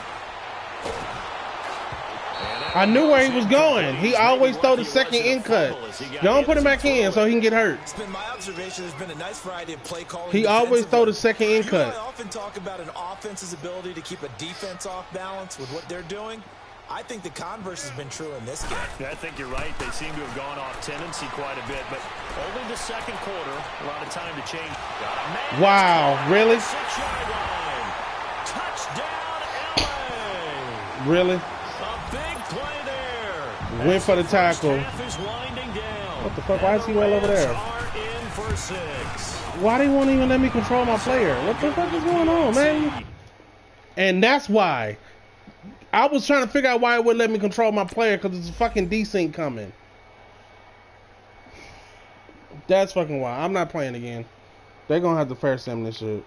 I knew where he was going. He always throw the second in cut. Don't put him back in so he can get hurt.
It's been my observation there's been a nice variety of play calling.
He always throw the second in cut.
I often talk about an offense's ability to keep a defense off balance with what they're doing. I think the converse has been true in this game.
I think you're right. They seem to have gone off tendency quite a bit, but only the 2nd quarter. A lot of time to change.
Wow, really?
6-yard line. Touchdown, LA.
Really?
A big play there.
Went for the tackle.
Is winding down.
What the fuck? Why is he well over there?
In for 6.
Why they won't even let me control my player? What the fuck is going on, man? And that's why. I was trying to figure out why it wouldn't let me control my player, because it's a fucking desync coming. That's fucking why. I'm not playing again. They're going to have to fair sim this shit.